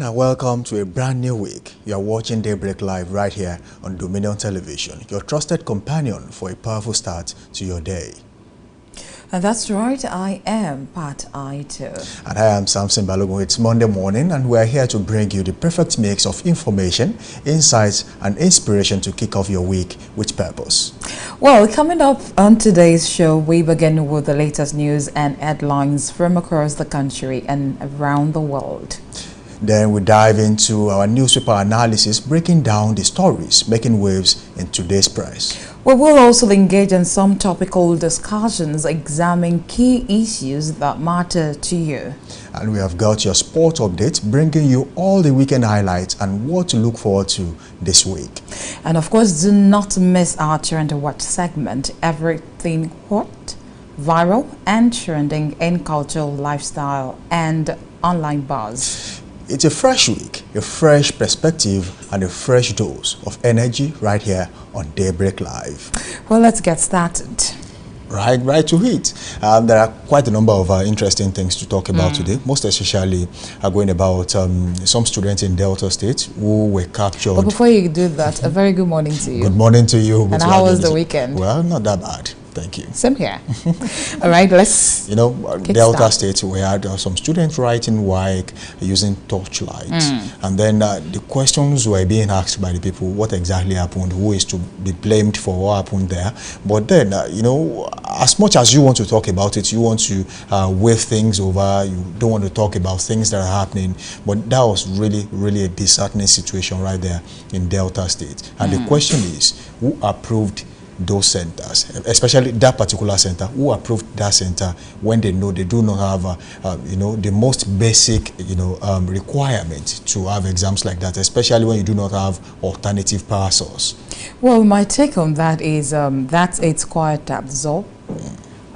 morning and welcome to a brand new week. You are watching Daybreak Live right here on Dominion Television, your trusted companion for a powerful start to your day. And that's right, I am Pat Aito. And I am Samson Balogun. It's Monday morning and we're here to bring you the perfect mix of information, insights and inspiration to kick off your week with purpose. Well, coming up on today's show, we begin with the latest news and headlines from across the country and around the world. Then we dive into our newspaper analysis, breaking down the stories making waves in today's press. We will also engage in some topical discussions, examining key issues that matter to you. And we have got your sport update, bringing you all the weekend highlights and what to look forward to this week. And of course, do not miss our Trend to Watch segment, everything hot, viral and trending in cultural, lifestyle and online buzz. It's a fresh week, a fresh perspective and a fresh dose of energy right here on Daybreak Live. Well, let's get started. Right to it. There are quite a number of interesting things to talk about today, most especially going about some students in Delta State who were captured. But before you do that, a very good morning to you. Good morning to you. And how was the weekend? Well, not that bad. Thank you. Same here. All right, let's Delta State, we had some students writing WAEC using torchlight. And then the questions were being asked by the people, what exactly happened, who is to be blamed for what happened there. But then, as much as you want to talk about it, you want to wave things over, you don't want to talk about things that are happening. But that was really, really a disheartening situation right there in Delta State. And the question is, who approved those centers, especially that particular center? Who approved that center when they know they do not have the most basic requirement to have exams like that, especially when you do not have alternative power source? Well, my take on that is that it's quite absurd,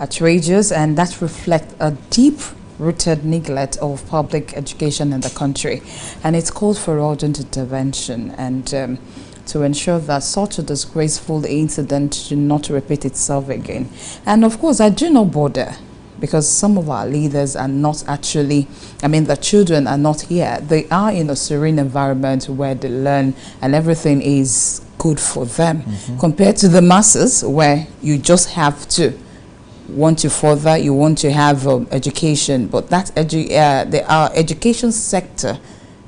outrageous, and that reflects a deep-rooted neglect of public education in the country, and it's called for urgent intervention and to ensure that such a disgraceful incident should not repeat itself again. And of course, I do not bother because some of our leaders are not actually, the children are not here. They are in a serene environment where they learn and everything is good for them, compared to the masses where you just have to want to further, you want to have education, but that our education sector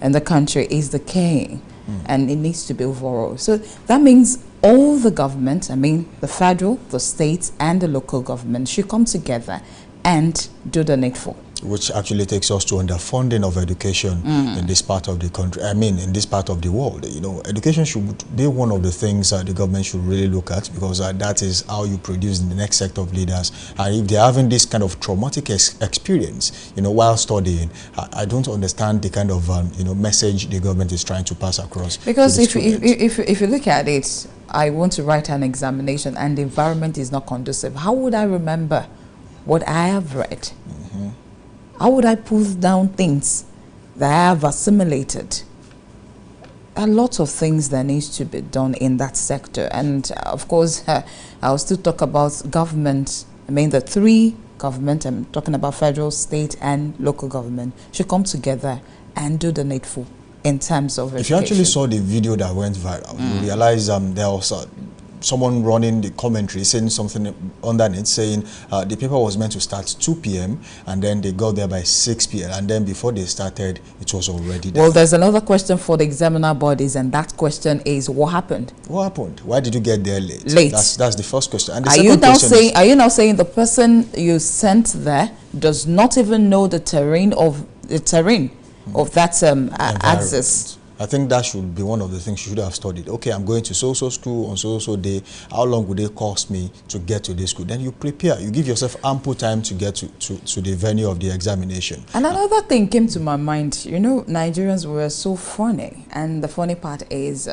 in the country is decaying. And it needs to be overall. So that means all the government, the federal, the state, and the local government should come together and do the needful. Which actually takes us to underfunding of education in this part of the country. In this part of the world. Education should be one of the things that the government should really look at, because that is how you produce the next set of leaders. And if they're having this kind of traumatic experience, while studying, I don't understand the kind of message the government is trying to pass across. Because if you look at it, I want to write an examination and the environment is not conducive. How would I remember what I have read? How would I put down things that I have assimilated? A lot of things that needs to be done in that sector. And of course, I'll still talk about government. The three government, I'm talking about federal, state, and local government, should come together and do the needful in terms of education. If you actually saw the video that went viral, you realize there was someone running the commentary saying something underneath saying the paper was meant to start 2 p.m. and then they got there by 6 p.m. and then before they started, it was already there. Well, there's another question for the examiner bodies, and that question is, what happened? What happened? Why did you get there late? That's the first question. And the are you now saying the person you sent there does not even know the terrain of that access? I think that should be one of the things you should have studied. Okay, I'm going to so-so school on so-so day. How long would it cost me to get to this school? Then you prepare. You give yourself ample time to get to the venue of the examination. And another thing came to my mind. Nigerians were so funny. And the funny part is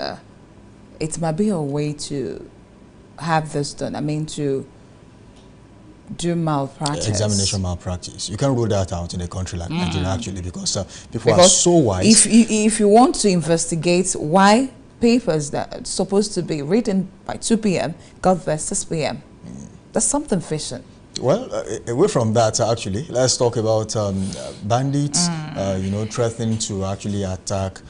it might be a way to have this done. To do malpractice. Examination malpractice. You can rule that out in a country like Nigeria, actually, because people are so wise. If you want to investigate why papers that are supposed to be written by 2 p.m. got there 6 p.m., there's something fishy. Well, away from that, actually, let's talk about bandits, threatening to actually attack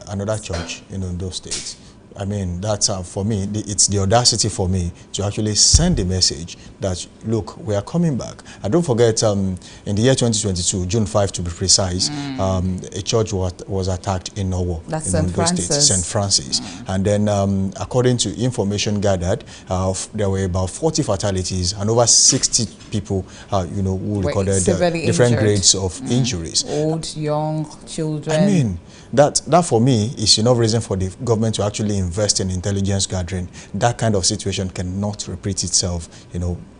another church in Ondo State. I mean, that's for me, it's the audacity for me to actually send a message that, look, we are coming back. And don't forget, in the year 2022, June 5 to be precise, a church was attacked in Norwalk, that's in St. Ondo Francis. State, St. Francis. And then, according to information gathered, there were about 40 fatalities and over 60 people, who recorded different injured. grades of injuries. Old, young, children. I mean, that for me is enough reason for the government to actually invest in intelligence gathering. That kind of situation cannot repeat itself,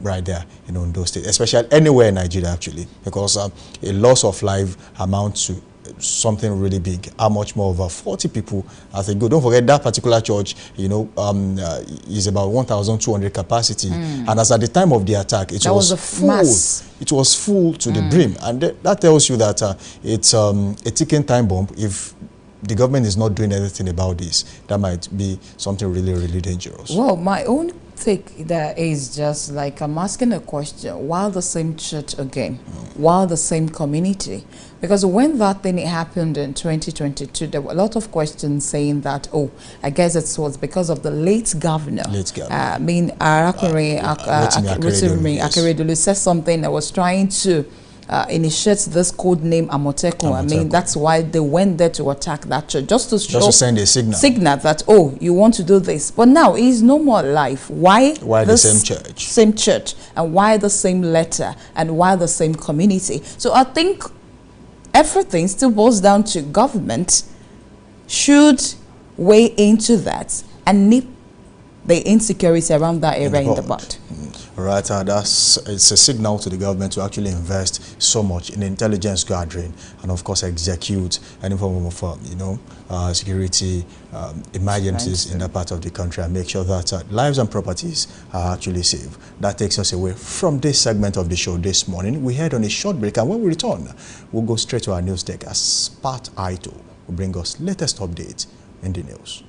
right there, in those states, especially anywhere in Nigeria, actually, because a loss of life amounts to something really big. How much more over 40 people as they go. Don't forget that particular church, is about 1,200 capacity, and as at the time of the attack, it was full. Mass. It was full to the brim, and that tells you that it's a ticking time bomb. If the government is not doing anything about this, that might be something really, really dangerous. Well, my own take there is just like I'm asking a question: why the same church again? Why the same community? Because when that thing happened in 2022, there were a lot of questions saying that, oh, I guess it was because of the late governor. I mean, Rotimi Akeredolu said something that was trying to initiate this code name Amotekun. I mean, that's why they went there to attack that church, just to send a signal that, oh, you want to do this. But now he's no more alive. Why the same church? Same church, and why the same letter, and why the same community? So I think everything still boils down to government should weigh into that and nip the insecurity around that area in the bud. Right, it's a signal to the government to actually invest so much in intelligence gathering and, of course, execute any form of, security emergencies in that part of the country and make sure that lives and properties are actually safe. That takes us away from this segment of the show this morning. We head on a short break, and when we return, we'll go straight to our news deck as Pat Aito will bring us latest updates in the news.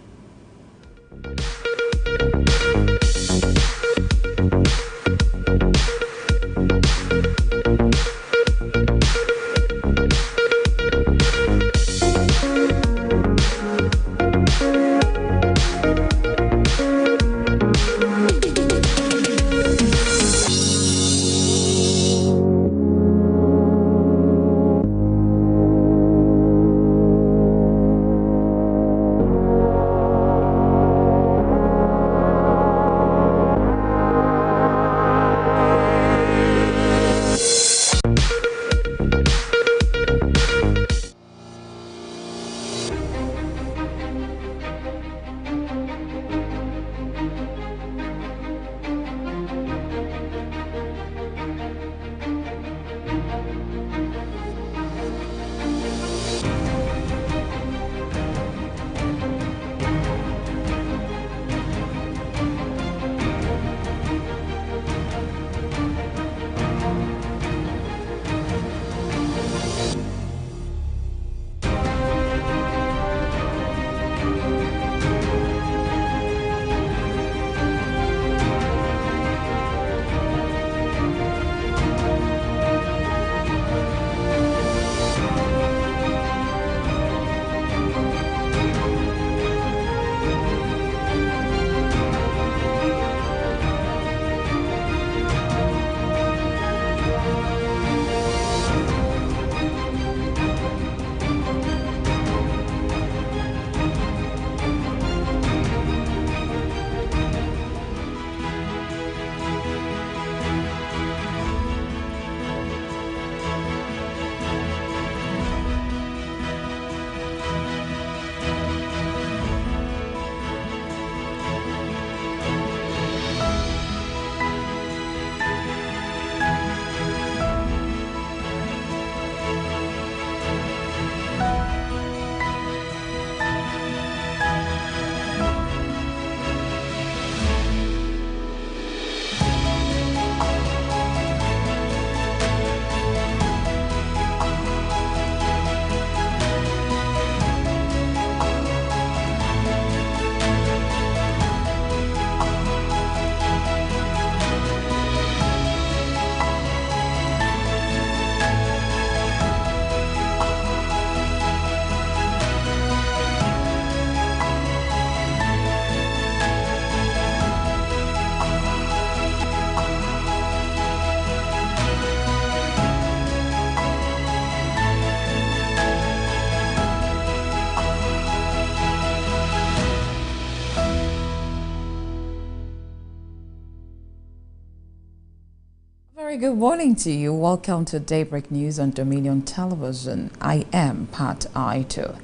Very good morning to you. Welcome to Daybreak News on Dominion Television. I am Pat Aito.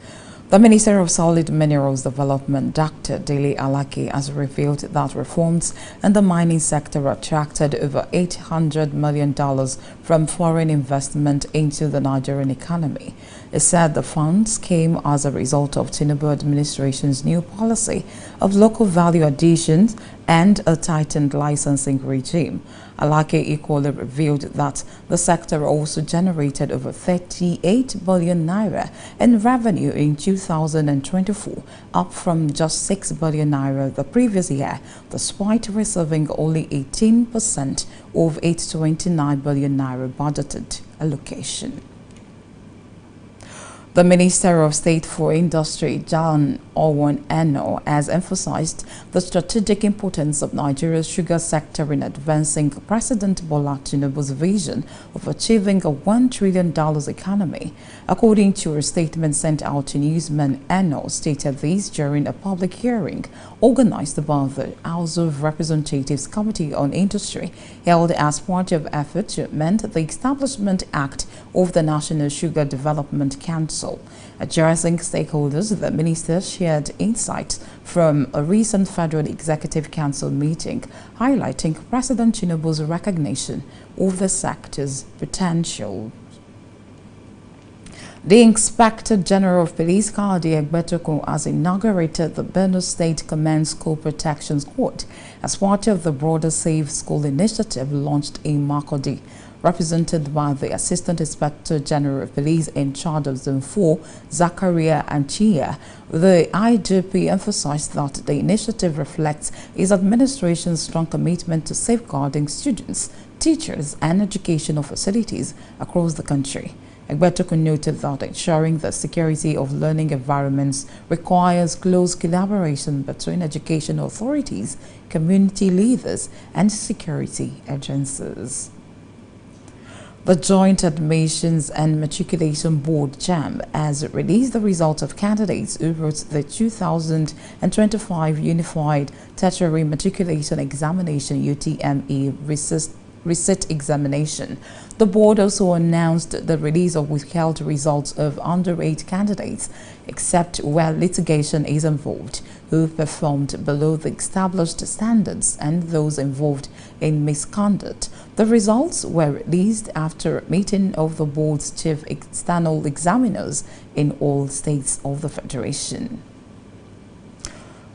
The Minister of Solid Minerals Development, Dr. Dele Alake, has revealed that reforms in the mining sector attracted over $800 million from foreign investment into the Nigerian economy. It said the funds came as a result of Tinubu administration's new policy of local value additions and a tightened licensing regime. Alake equally revealed that the sector also generated over 38 billion naira in revenue in 2024, up from just 6 billion naira the previous year, despite receiving only 18% of 829 billion naira budgeted allocation. The Minister of State for Industry, John Owen Eno, has emphasized the strategic importance of Nigeria's sugar sector in advancing President Bola Tinubu's vision of achieving a $1 trillion economy. According to a statement sent out to newsmen, Eno stated this during a public hearing organized by the House of Representatives Committee on Industry, held as part of effort to amend the Establishment Act of the National Sugar Development Council. Addressing stakeholders, the minister shared insights from a recent Federal Executive Council meeting, highlighting President Tinubu's recognition of the sector's potential. The Inspector General of Police, Kayode Egbetokun, has inaugurated the Benue State Command School Protection Squad as part of the broader Safe School initiative launched in Makurdi. Represented by the Assistant Inspector General of Police in charge of Zone 4, Zakaria Anchia, the IGP emphasized that the initiative reflects his administration's strong commitment to safeguarding students, teachers, and educational facilities across the country. Egbetokun noted that ensuring the security of learning environments requires close collaboration between educational authorities, community leaders, and security agencies. The Joint Admissions and Matriculation Board, JAMB, has released the results of candidates who wrote the 2025 Unified Tertiary Matriculation Examination (UTME) receipt examination. The board also announced the release of withheld results of under 8 candidates, except where litigation is involved, who performed below the established standards and those involved in misconduct. The results were released after a meeting of the board's chief external examiners in all states of the Federation.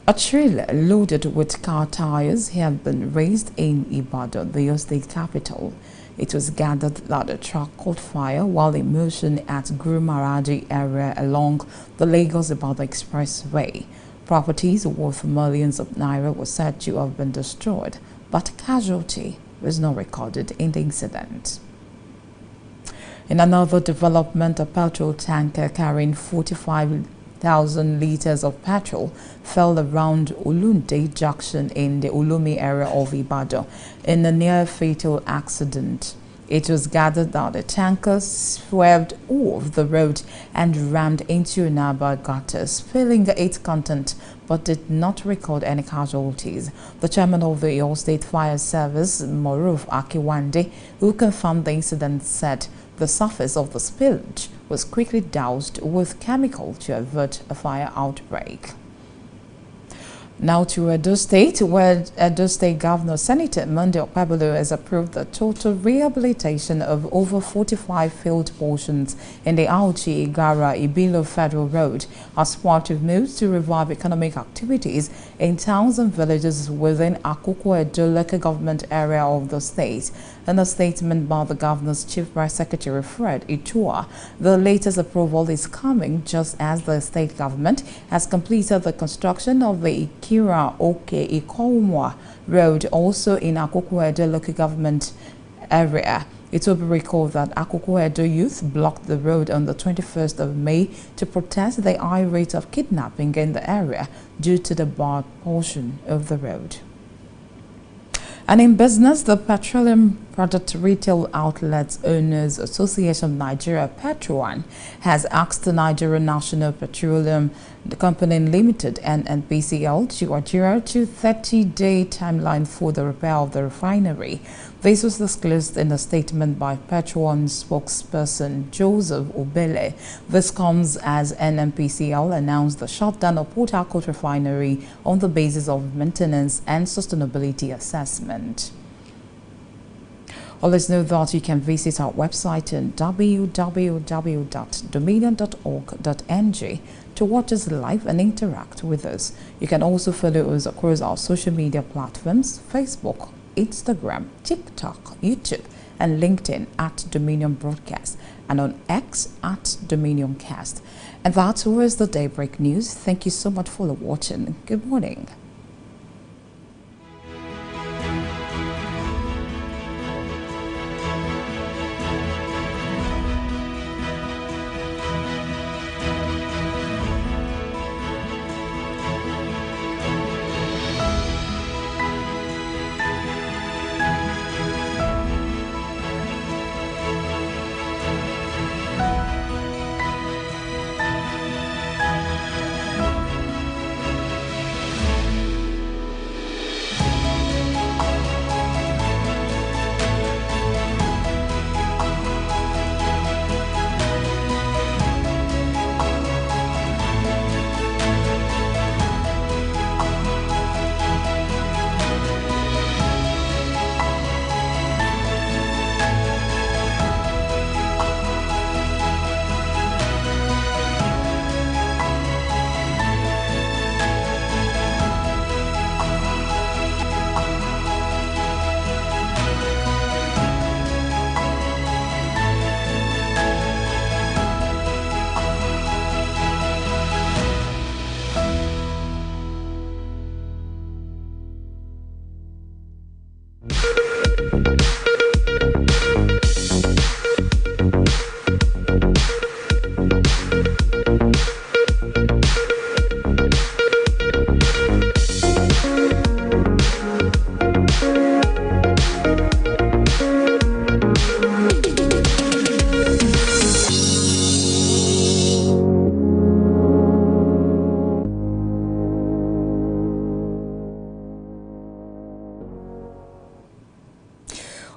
A trailer loaded with car tires had been raised in Ibadan, the state capital. It was gathered that the truck caught fire while in motion at Guru Maharaji area along the Lagos-Ibadan Expressway. Properties worth millions of naira were said to have been destroyed, but casualty was not recorded in the incident. In another development, a petrol tanker carrying 45,000 liters of petrol fell around Olunde Junction in the Ulumi area of Ibadan in a near-fatal accident. It was gathered that the tanker swerved off the road and rammed into a nearby gutter, spilling its content, but did not record any casualties. The chairman of the Oyo State Fire Service, Moruf Akiwande, who confirmed the incident, said the surface of the spillage was quickly doused with chemical to avert a fire outbreak. Now to Edo State, where Edo State Governor Senator Monday Okpebholo has approved the total rehabilitation of over 45 field portions in the Auchi Igara Ibilo Federal Road as part of moves to revive economic activities in towns and villages within Akoko Edo local government area of the state. In a statement by the governor's chief press secretary Fred Itua, the latest approval is coming just as the state government has completed the construction of the Ikira Oke Ikomwa Road, also in Akoko Edo local government area. It will be recalled that Akoko Edo youth blocked the road on the 21st of May to protest the high rate of kidnapping in the area due to the barred portion of the road. And in business, the Petroleum Product Retail Outlets Owners Association of Nigeria, Petroan, has asked the Nigerian National Petroleum Company Limited (NNPCL) to adhere to 30-day timeline for the repair of the refinery. This was disclosed in a statement by Petroan spokesperson Joseph Obele. This comes as NNPCL announced the shutdown of Port Harcourt refinery on the basis of maintenance and sustainability assessment. Well, let's know that you can visit our website at www.dominion.org.ng to watch us live and interact with us. You can also follow us across our social media platforms: Facebook, Instagram, TikTok, YouTube, and LinkedIn at Dominion Broadcast, and on X at Dominioncast. And that was the Daybreak News. Thank you so much for watching. Good morning.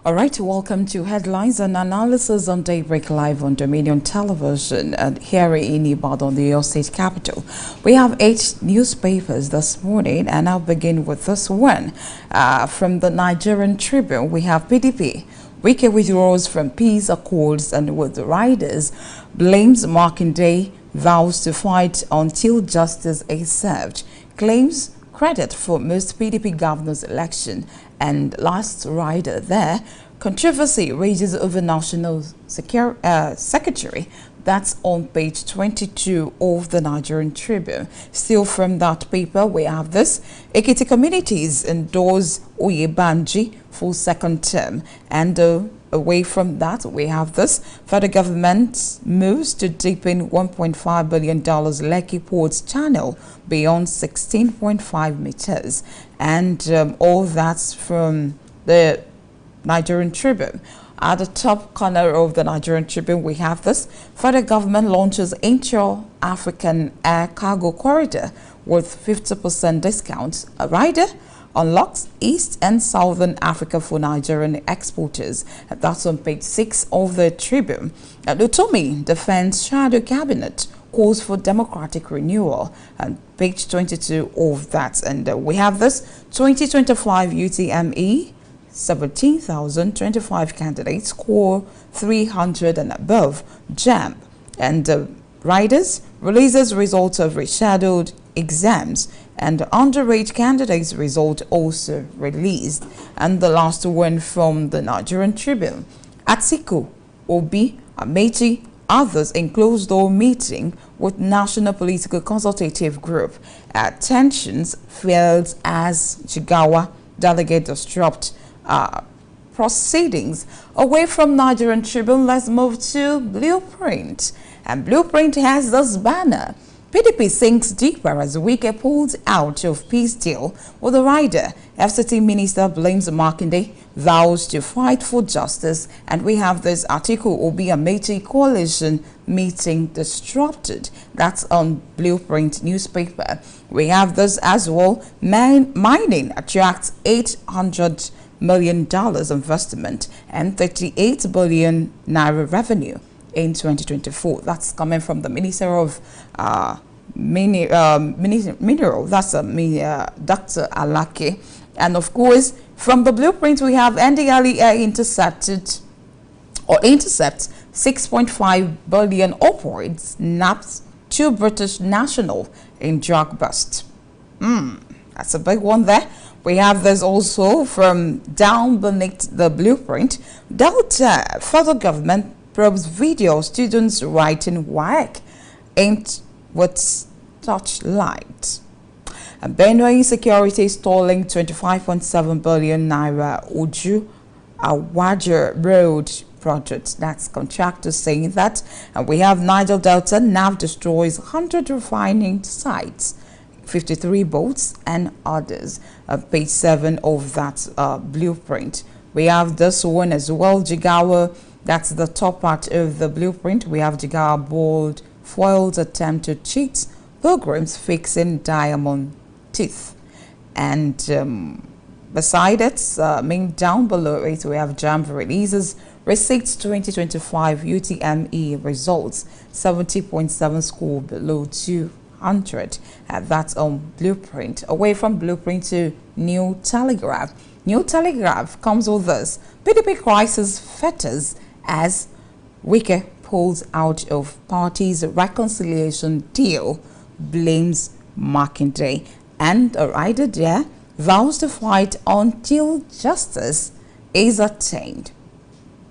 All right, welcome to Headlines and Analysis on Daybreak Live on Dominion Television and here in Ibadan, the Oyo State capital. We have 8 newspapers this morning, and I'll begin with this one. From the Nigerian Tribune, we have PDP. Wike withdraws from peace accords and with the riders, blames Makinde, vows to fight until justice is served, claims credit for most PDP governor's election, and last rider there, controversy rages over National Secretary. That's on page 22 of the Nigerian Tribune. Still from that paper, we have this. Ekiti communities endorse Oyebanji for second term. And away from that, we have this. Federal government moves to deepen $1.5 billion Lekki Ports channel beyond 16.5 meters. And all that's from the Nigerian Tribune. At the top corner of the Nigerian Tribune, we have this. Federal government launches Intra-African Air Cargo Corridor with 50% discount. A rider unlocks East and Southern Africa for Nigerian exporters. That's on page 6 of the Tribune. Lutomi defends shadow cabinet, calls for democratic renewal, and page 22 of that. And we have this 2025 UTME. 17,025 candidates score 300 and above. JAMB and riders releases results of rescheduled exams, and underage candidates result also released. And the last one from the Nigerian Tribune. Atiku, Obi, Amechi, others in closed-door meeting with National Political Consultative Group. Tensions failed as Jigawa delegate disrupt proceedings. Away from Nigerian Tribune, let's move to Blueprint. And Blueprint has this banner. PDP sinks deeper as Wike pulls out of peace deal with the rider. FCT Minister blames Makinde, vows to fight for justice. And we have this Atiku Obi Ameti coalition meeting disrupted. That's on Blueprint newspaper. We have this as well. Mining attracts $800 million investment and 38 billion naira revenue in 2024. That's coming from the Minister of Mineral. That's Dr. Alake. And of course, from the Blueprint, we have NDLEA intercepts 6.5 billion opioids, naps 2 British national in drug bust. That's a big one there. We have this also from down beneath the Blueprint. Delta federal government probes video students writing work aimed with touchlight. Benue security stalling 25.7 billion naira Uju Awaja Road project. That's contractors saying that. And we have Niger Delta NAV destroys 100 refining sites, 53 boats and others. Page 7 of that Blueprint. We have this one as well, Jigawa. That's the top part of the Blueprint. We have Jigawa bold foils attempt to cheat pilgrims fixing diamond teeth. And beside it, down below it, we have JAMB releases receipts 2025 UTME results, 70.7 score below 200. That's on Blueprint. Away from Blueprint to New Telegraph. New Telegraph comes with this. PDP crisis fetters as Wike pulls out of party's reconciliation deal, blames Makinde. And a rider there vows to fight until justice is attained.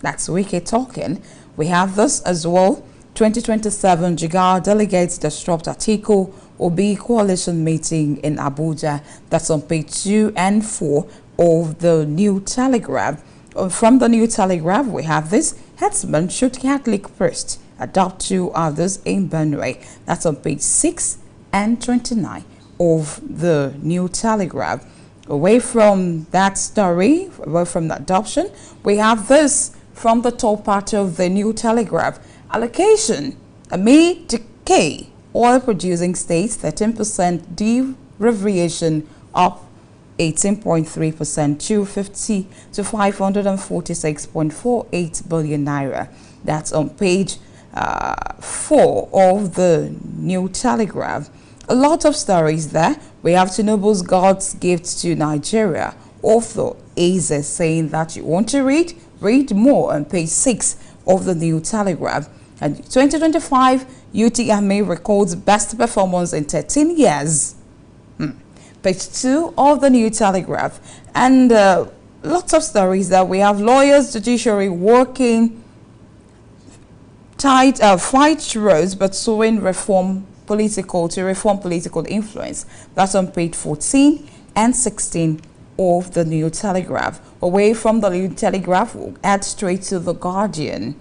That's Wike talking. We have this as well. 2027 Jigawa delegates disrupt Atiku Obi coalition meeting in Abuja. That's on page 2 and 4 of the New Telegraph. From the New Telegraph, we have this. Headsman shoot Catholic priest, adopt 2 others in Benue. That's on page 6 and 29 of the New Telegraph. Away from that story, away from the adoption, we have this from the top part of the New Telegraph. Allocation amid decay, oil producing states 13% derivation up 18.3% to 546.48 billion naira. That's on page 4 of the New Telegraph. A lot of stories there. We have Tinubu's God's gift to Nigeria. Author Eze saying that you want to read more on page 6 of the New Telegraph. And 2025 UTME records best performance in 13 years. Page 2 of the New Telegraph. And lots of stories that we have. Lawyers, judiciary working tight, fight roads, but suing reform political influence. That's on page 14 and 16 of the New Telegraph. Away from the New Telegraph, we'll add straight to the Guardian.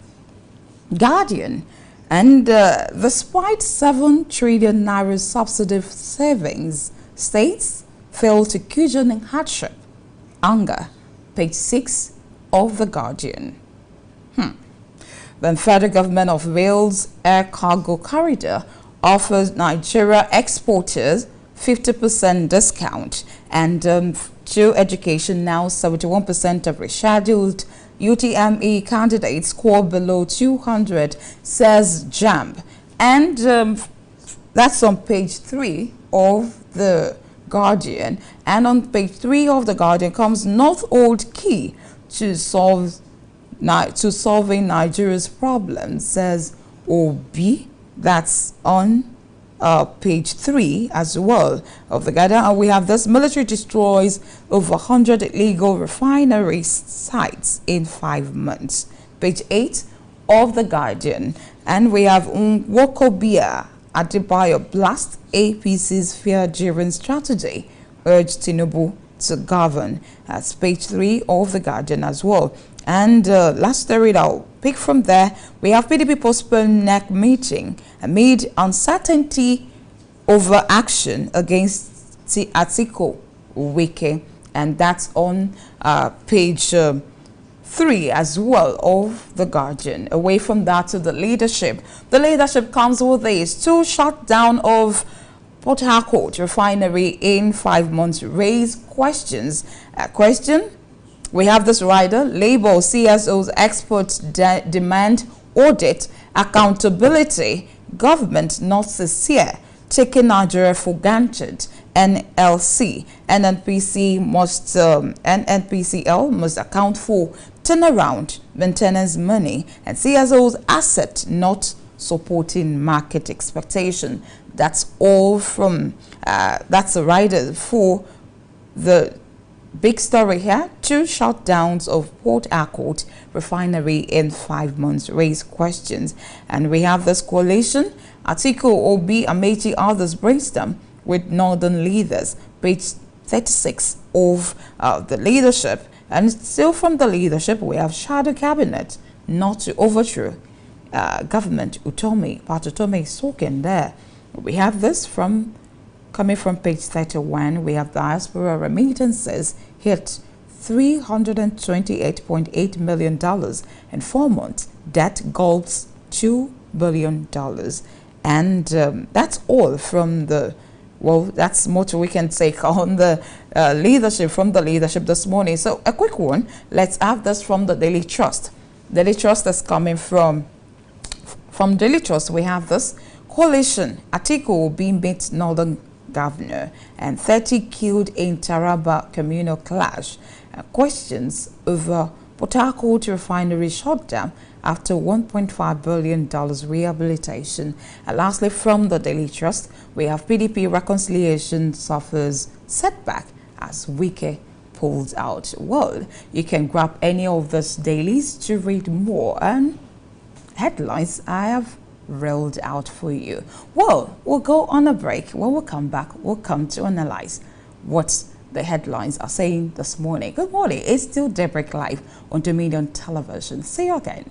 And despite 7 trillion naira subsidy savings, states fail to cushion hardship. Anger. Page 6 of the Guardian. Then federal government of Wales air cargo corridor offers Nigeria exporters 50% discount. And to education now, 71% of rescheduled UTME candidates score below 200, says JAMB. And that's on page 3 of the Guardian. And on page 3 of the Guardian comes North Old key to solving Nigeria's problems, says Obi. That's on page 3 as well of the Guardian. And we have this: military destroys over 100 illegal refinery sites in 5 months. Page 8 of the Guardian. And we have Nwokobia Adebayo blast APC's fear-driven strategy, urged Tinubu to govern. That's page 3 of the Guardian as well. And last story I'll pick from there, we have PDP postponed NEC meeting amid uncertainty over action against Atiku Wike, and that's on page 3 as well of The Guardian. Away from that to the leadership. The leadership comes with this: to shut down of Port Harcourt refinery in 5 months raise questions. Question: we have this rider: label CSO's export demand audit accountability. Government not sincere, taking Nigeria for granted. NLC, NNPCL must account for turnaround maintenance money, and CSO's asset not supporting market expectation. That's all from that's a rider for the big story here: 2 shutdowns of Port Harcourt refinery in 5 months raise questions. And we have this coalition: Atiku, Obi, Amechi, others brainstorm with northern leaders. Page 36 of the leadership. And still from the leadership, we have shadow cabinet not to overthrow government. Pat Utomi is talking there. We have this from coming from page 31. We have diaspora remittances hit $328.8 million in 4 months. Debt gulps $2 billion. And that's all from the, well, that's much we can take on the leadership, from the leadership this morning. So a quick one, let's have this from the Daily Trust. Daily Trust is coming from Daily Trust. We have this: coalition, Atiku will be meet northern governor, and 30 killed in Taraba communal clash. Questions over Port Harcourt refinery shutdown after $1.5 billion rehabilitation. And lastly, from the Daily Trust, we have PDP reconciliation suffers setback as Wike pulls out. Well, you can grab any of these dailies to read more, and headlines I have rolled out for you. Well, we'll go on a break. When we come back, we'll come to analyze what the headlines are saying this morning. Good morning. It's still Daybreak Live on Dominion Television. See you again.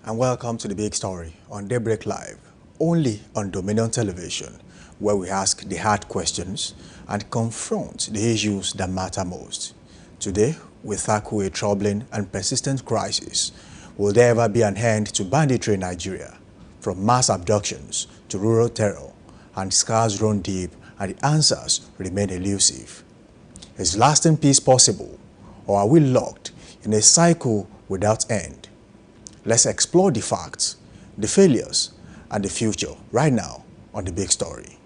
And welcome to The Big Story on Daybreak Live, only on Dominion Television, where we ask the hard questions and confront the issues that matter most. Today, we tackle a troubling and persistent crisis. Will there ever be an end to banditry in Nigeria? From mass abductions to rural terror, and scars run deep, and the answers remain elusive. Is lasting peace possible, or are we locked in a cycle without end? Let's explore the facts, the failures, and the future right now on The Big Story.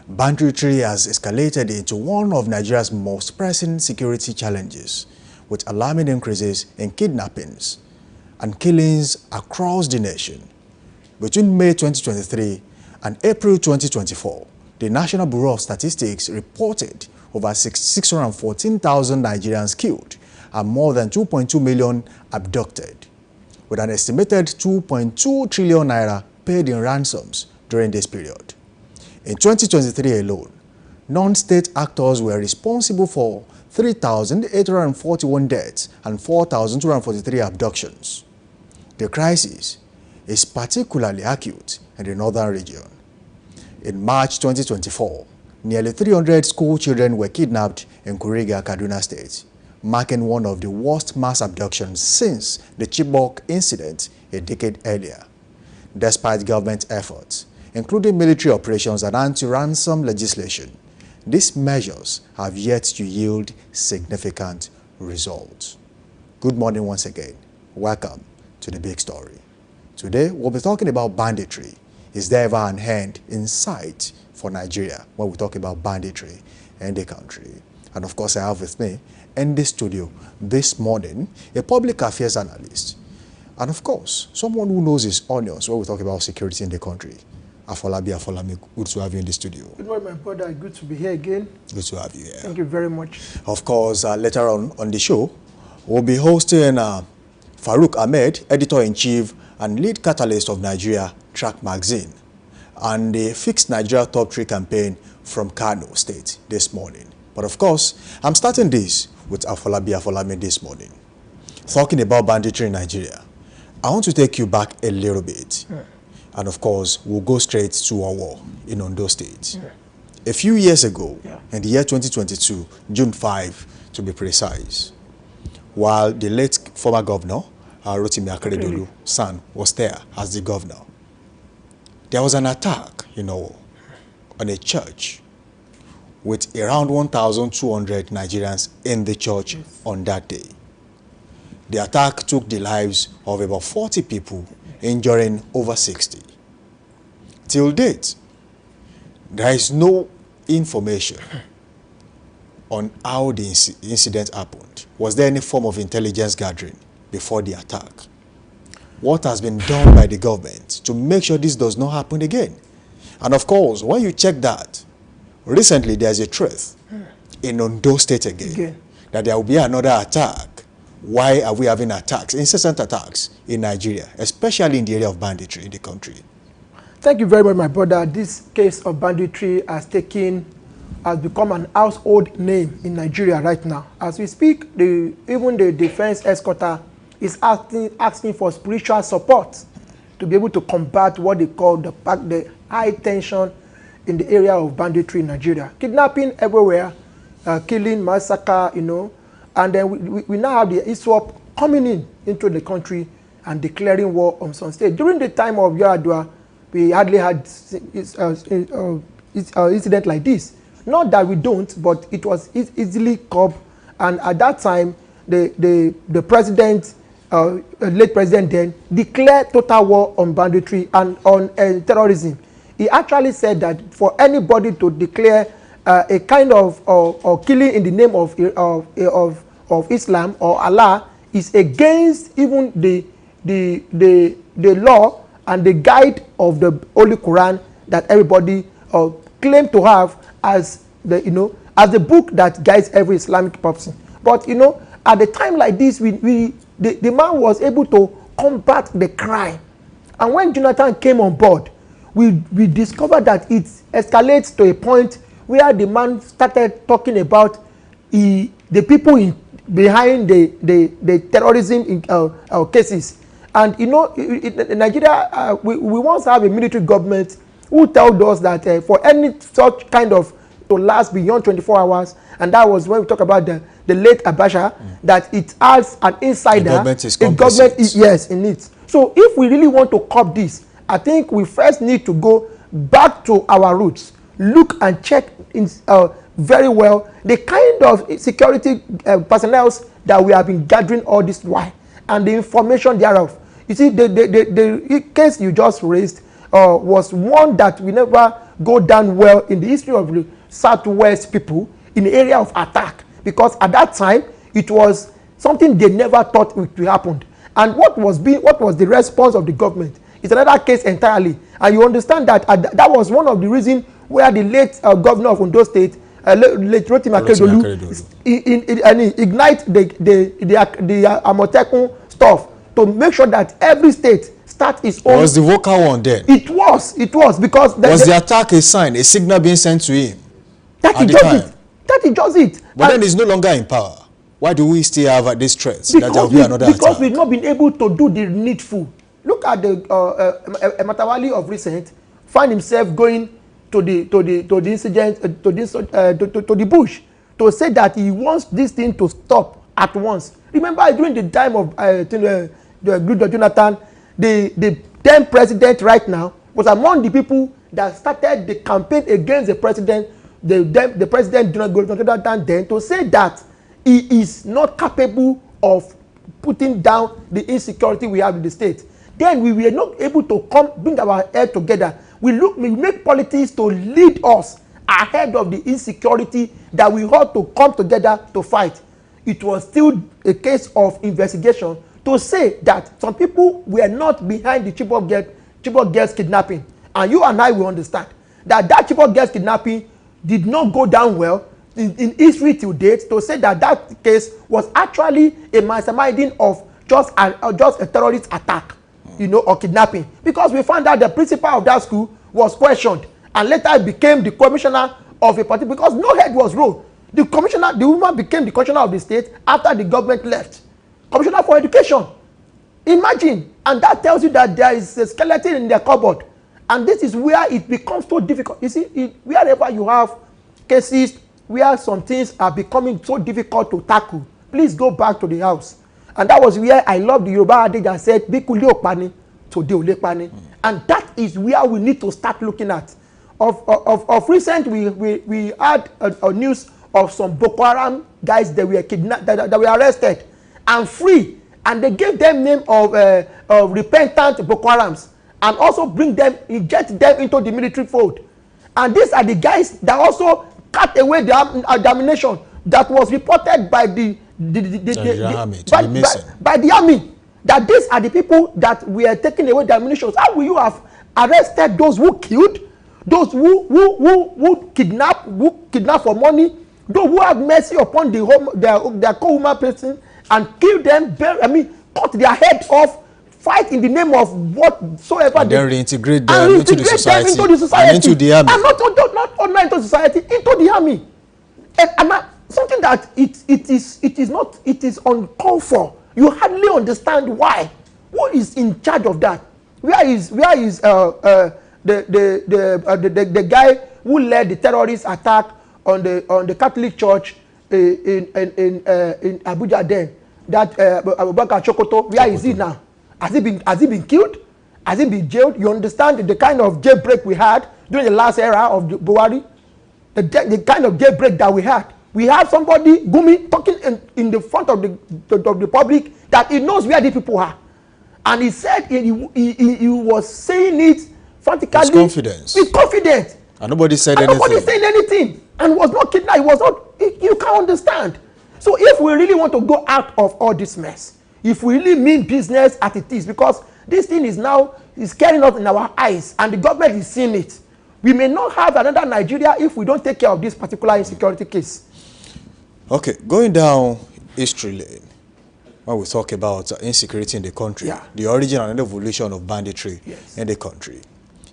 Banditry has escalated into one of Nigeria's most pressing security challenges, with alarming increases in kidnappings and killings across the nation. Between May 2023 and April 2024, the National Bureau of Statistics reported over 614,000 Nigerians killed and more than 2.2 million abducted, with an estimated 2.2 trillion naira paid in ransoms during this period. In 2023 alone, non-state actors were responsible for 3,841 deaths and 4,243 abductions. The crisis is particularly acute in the northern region. In March 2024, nearly 300 school children were kidnapped in Kuriga, Kaduna State, marking one of the worst mass abductions since the Chibok incident a decade earlier. Despite government efforts, including military operations and anti-ransom legislation, these measures have yet to yield significant results. Good morning once again. Welcome to The Big Story. Today, we'll be talking about banditry. Is there ever an end in sight for Nigeria when we talk about banditry in the country? And of course, I have with me in the studio this morning a public affairs analyst, and of course, someone who knows his onions when we talk about security in the country. Afolabi, good to have you in the studio. Good morning, my brother. Good to be here again. Good to have you here. Thank you very much. Of course, later on the show, we'll be hosting Farouk Ahmed, editor-in-chief and lead catalyst of Nigeria Track Magazine, and the Fix Nigeria Top 3 campaign from Kano State this morning. But of course, I'm starting this with Afolabi this morning. Talking about banditry in Nigeria, I want to take you back a little bit. Yeah. And of course, we'll go straight to our war in Ondo State. Yeah. A few years ago, in the year 2022, June 5 to be precise, while the late former governor, Rotimi Akeredolu's son, was there as the governor, there was an attack, on a church with around 1,200 Nigerians in the church on that day. The attack took the lives of about 40 people, injuring over 60. Till date, there is no information on how the incident happened. Was there any form of intelligence gathering before the attack? What has been done by the government to make sure this does not happen again? And of course, when you check that, recently there's a threat in Ondo State again that there will be another attack. Why are we having attacks, incessant attacks in Nigeria, especially in the area of banditry in the country? Thank you very much, my brother. This case of banditry has become an household name in Nigeria right now. As we speak, even the defense headquarters is asking for spiritual support to be able to combat what they call the high tension in the area of banditry in Nigeria. Kidnapping everywhere, killing, massacre, and then we now have the ISWAP coming into the country and declaring war on some state. During the time of Yar'Adua, we hardly had incident like this. Not that we don't, but it was easily curbed. And at that time, the president, late president then, declared total war on banditry and on terrorism. He actually said that for anybody to declare a kind of killing in the name of Islam or Allah is against even the law and the guide of the Holy Quran that everybody claim to have as the book that guides every Islamic person. But at a time like this, the man was able to combat the crime. And when Jonathan came on board, we discovered that it escalates to a point where the man started talking about the people behind the terrorism cases. And you know, in Nigeria, we once have a military government who told us that for any such kind of to last beyond 24 hours, and that was when we talk about the late Abacha, that it has an insider. The government is yes, in it. So if we really want to curb this, I think we first need to go back to our roots, look and check in, very well the kind of security personnel that we have been gathering all this while, and the information thereof. You see, the case you just raised was one that we never go down well in the history of the Southwest people in the area of attack, because at that time it was something they never thought would happen. And what was the response of the government? It's another case entirely. And you understand that that was one of the reasons where the late governor of Ondo State, late Rotimi Akeredolu, ignite the Amotekun stuff to make sure that every state start its own. Was the vocal one then? It was because was the attack a sign, a signal being sent to him? That he does it. But then he's no longer in power. Why do we still have these threats that there will be another attack? Because we've not been able to do the needful. Look at the Matawali of recent, find himself going to the incident, to the bush, to say that he wants this thing to stop at once. Remember, during the time of the Goodluck Jonathan, the then president right now was among the people that started the campaign against the president, the president Goodluck Jonathan then, to say that he is not capable of putting down the insecurity we have in the state. Then we were not able to bring our head together. We make politics to lead us ahead of the insecurity that we ought to come together to fight. It was still a case of investigation to say that some people were not behind the Chibok girls kidnapping. And you and I will understand that Chibok girls kidnapping did not go down well in history till date, to say that case was actually a masterminding of just a terrorist attack, you know, or kidnapping. Because we found out the principal of that school was questioned, and later became the commissioner of a party, because no head was rolled. The woman became the commissioner of the state after the government left. Commissioner for education. Imagine. And that tells you that there is a skeleton in their cupboard. And this is where it becomes so difficult. You see, wherever you have cases where some things are becoming so difficult to tackle, please go back to the house. And that was where I love the Yoruba adage that said, Bikuli Opani, Tode Olepani. And that is where we need to start looking at. Of recent, we had a news of some Boko Haram guys that were kidnapped, that were arrested and free. And they gave them name of repentant Boko Harams, and also inject them into the military fold. And these are the guys that also cut away the ammunition that was reported by the army, that these are the people that we are taking away the ammunition. How will you have arrested those who killed, those who kidnap for money, those who have mercy upon their co-human person and kill them, cut their head off, fight in the name of whatsoever, and then reintegrate them into the society, and into the army, and not only into society, into the army. And something that it is uncalled for. You hardly understand why. Who is in charge of that? Where is the guy who led the terrorist attack on the Catholic Church in Abuja then? That Abubakar Chokoto. Where is he now? Has he been killed? Has he been jailed? You understand the kind of jailbreak we had during the last era of Buhari? The kind of jailbreak that we had. We have somebody, Gumi, talking in the front of the public that he knows where the people are. And he said he was saying it frantically. With confidence. And nobody said anything. Nobody said anything. And was not kidnapped. It was not, you can't understand. So if we really want to go out of all this mess, if we really mean business as it is, because this thing is carrying out in our eyes and the government is seeing it, we may not have another Nigeria if we don't take care of this particular insecurity case. Okay, going down history lane, when we talk about insecurity in the country, the origin and evolution of banditry in the country,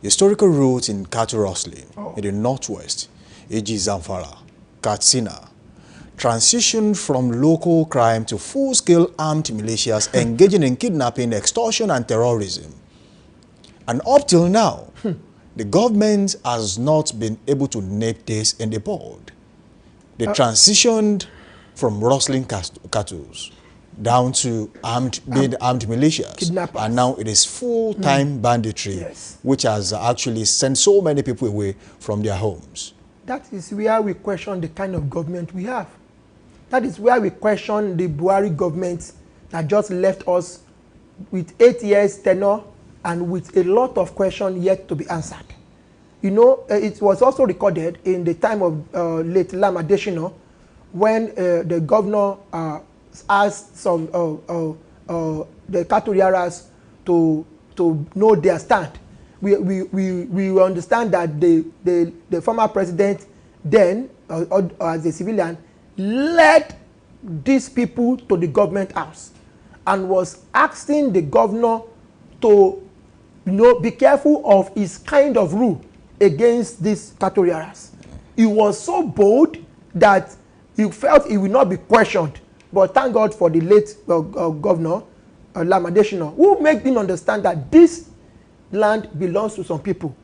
historical roots in cattle rustling in the northwest, e.g. Zamfara, Katsina, transitioned from local crime to full-scale armed militias engaging in kidnapping, extortion, and terrorism. And up till now, the government has not been able to nip this in the bud. They transitioned from rustling cattle down to being armed militias. Kidnappers. And now it is full-time banditry, Yes. which has actually sent so many people away from their homes. That is where we question the kind of government we have. That is where we question the Buhari government that just left us with 8 years tenure and with a lot of questions yet to be answered. You know, it was also recorded in the time of late Lam Adesina when the governor asked some the Katuriaras to know their stand. We understand that the former president then, as a civilian, led these people to the government house and was asking the governor to, you know, be careful of his kind of rule against these Katuriaras. He was so bold that he felt he will not be questioned. But thank God for the late governor, Lam Adesina, who made him understand that this land belongs to some people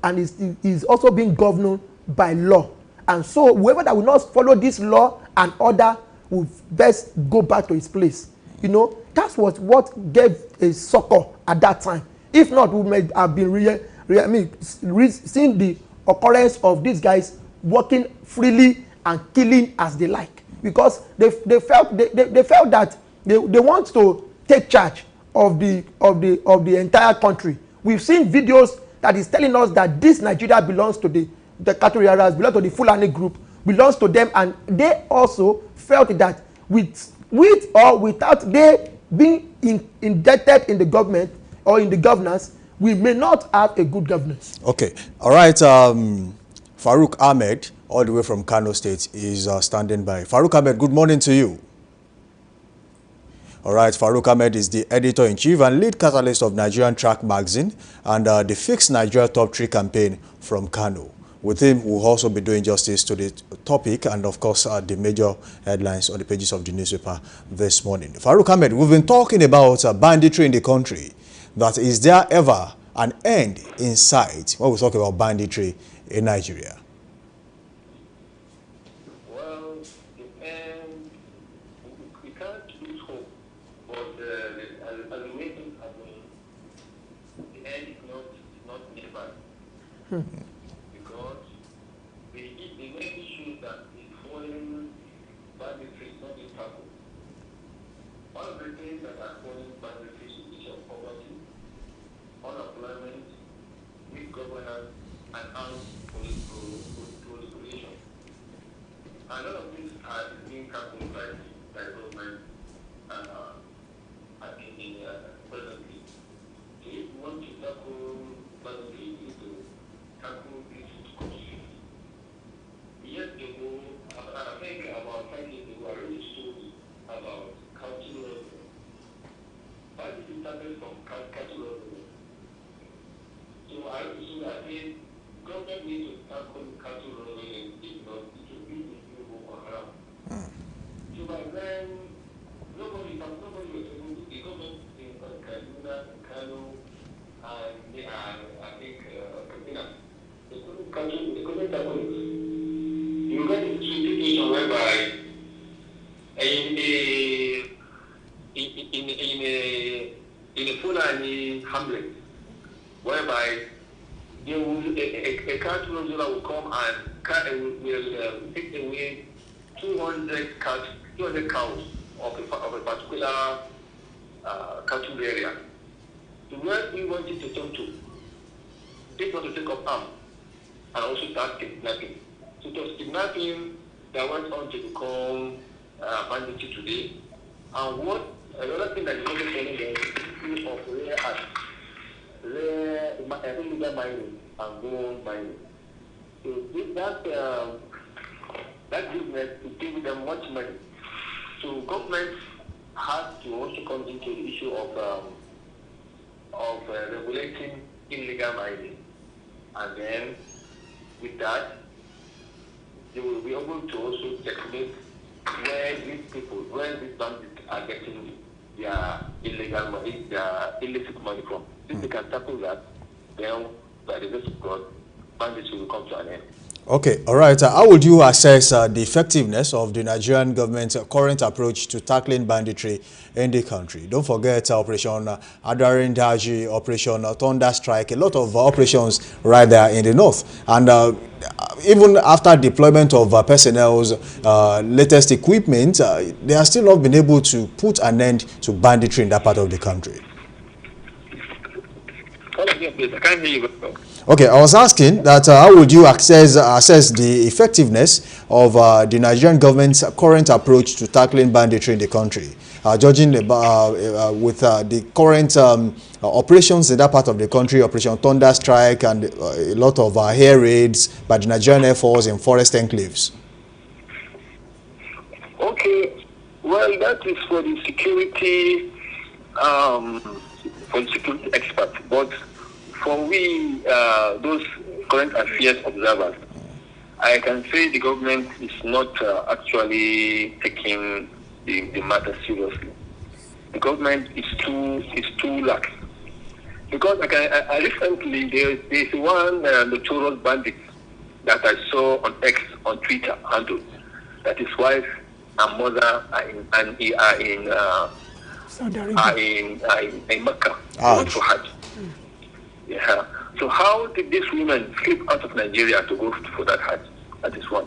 and is also being governed by law. And so whoever that will not follow this law and order will best go back to his place. You know, that's what gave a succor at that time. If not, we may have been seeing the occurrence of these guys working freely and killing as they like, because they felt that they want to take charge of the entire country. We've seen videos that is telling us that this Nigeria belongs to the Katuriaras, belongs to the Fulani group, belongs to them, and they also felt that with or without they being indebted in the government or in the governance, we may not have a good governance. Okay, all right. Farouk Ahmed, all the way from Kano State, is standing by. Farouk Ahmed, good morning to you. All right, Farouk Ahmed is the editor-in-chief and lead catalyst of Nigerian Track magazine and the Fix Nigeria Top 3 campaign from Kano. With him, we'll also be doing justice to the topic and, of course, the major headlines on the pages of the newspaper this morning. Farouk Ahmed, we've been talking about banditry in the country. That is there ever an end in sight when we talk about banditry in Nigeria? Well, the end, we can't lose hope, but as the way things are going, the end is not nearby. Because the main issue that is falling banditry is not being tackled. One of the things that are falling banditry is the issue of poverty, unemployment, weak governance, and armed proliferation. And all of these are being tackled by government presently. So if you want to tackle banditry, you need to tackle this consciously. Years ago, I think about 5 years ago, I wrote a story about cattle robbery. Banditry started from cattle robbery. So I think government needs to tackle cattle robbery, if not, it will be the new Boko Haram. So by then, nobody was able to, the government in Kaduna, Kano, and I think Kaduna, they couldn't tackle it. You got into a situation whereby in a Fulani hamlet, whereby there will a cattle robber will come and will take away 200 cows of a particular cattle area. So where we wanted to turn to, they want to take up arms and also start kidnapping. So it was kidnapping that went on to become banditry today. And what another thing that is also telling them is the issue of rare earths, illegal mining and gold mining. So that business is giving them much money. So government has to also come into the issue of regulating illegal mining, and then with that, they will be able to also checkmate where these people, where these bandits are getting their illegal money, their illicit money from. If they can tackle that, then by the grace of God, bandits will come to an end. Okay, all right. How would you assess the effectiveness of the Nigerian government's current approach to tackling banditry in the country? Don't forget Operation Adarin Daji, Operation Thunder Strike, a lot of operations right there in the north. And even after deployment of personnel's latest equipment, they are still not been able to put an end to banditry in that part of the country. I can't hear you. Okay, I was asking that how would you assess the effectiveness of the Nigerian government's current approach to tackling banditry in the country, judging with the current operations in that part of the country, Operation Thunder Strike, and a lot of air raids by the Nigerian Air Force in forest enclaves. Okay, well, that is for the security experts, but for we, those current affairs observers, I can say the government is not actually taking the matter seriously. The government is too lax. Because I recently, there's one notorious bandit that I saw on X, on Twitter handle, that his wife and mother are in Mecca for Hajj. Yeah. So how did these women slip out of Nigeria to go for that Hajj? That is one.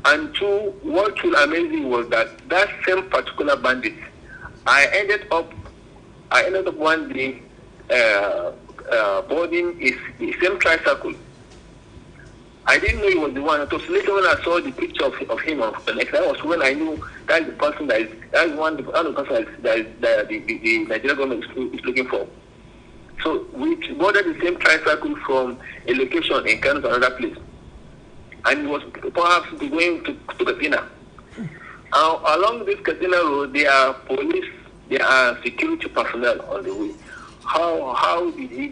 And two, what was amazing was that same particular bandit, I ended up one day boarding the same tricycle. I didn't know he was the one. It was later when I saw the picture of him on the next. That was when I knew that's the person that's one of the person that the Nigerian government is looking for. So we boarded the same tricycle from a location in Kano to another place. And it was perhaps going to Katsina. Along this Katsina road, there are police, there are security personnel on the way. How did he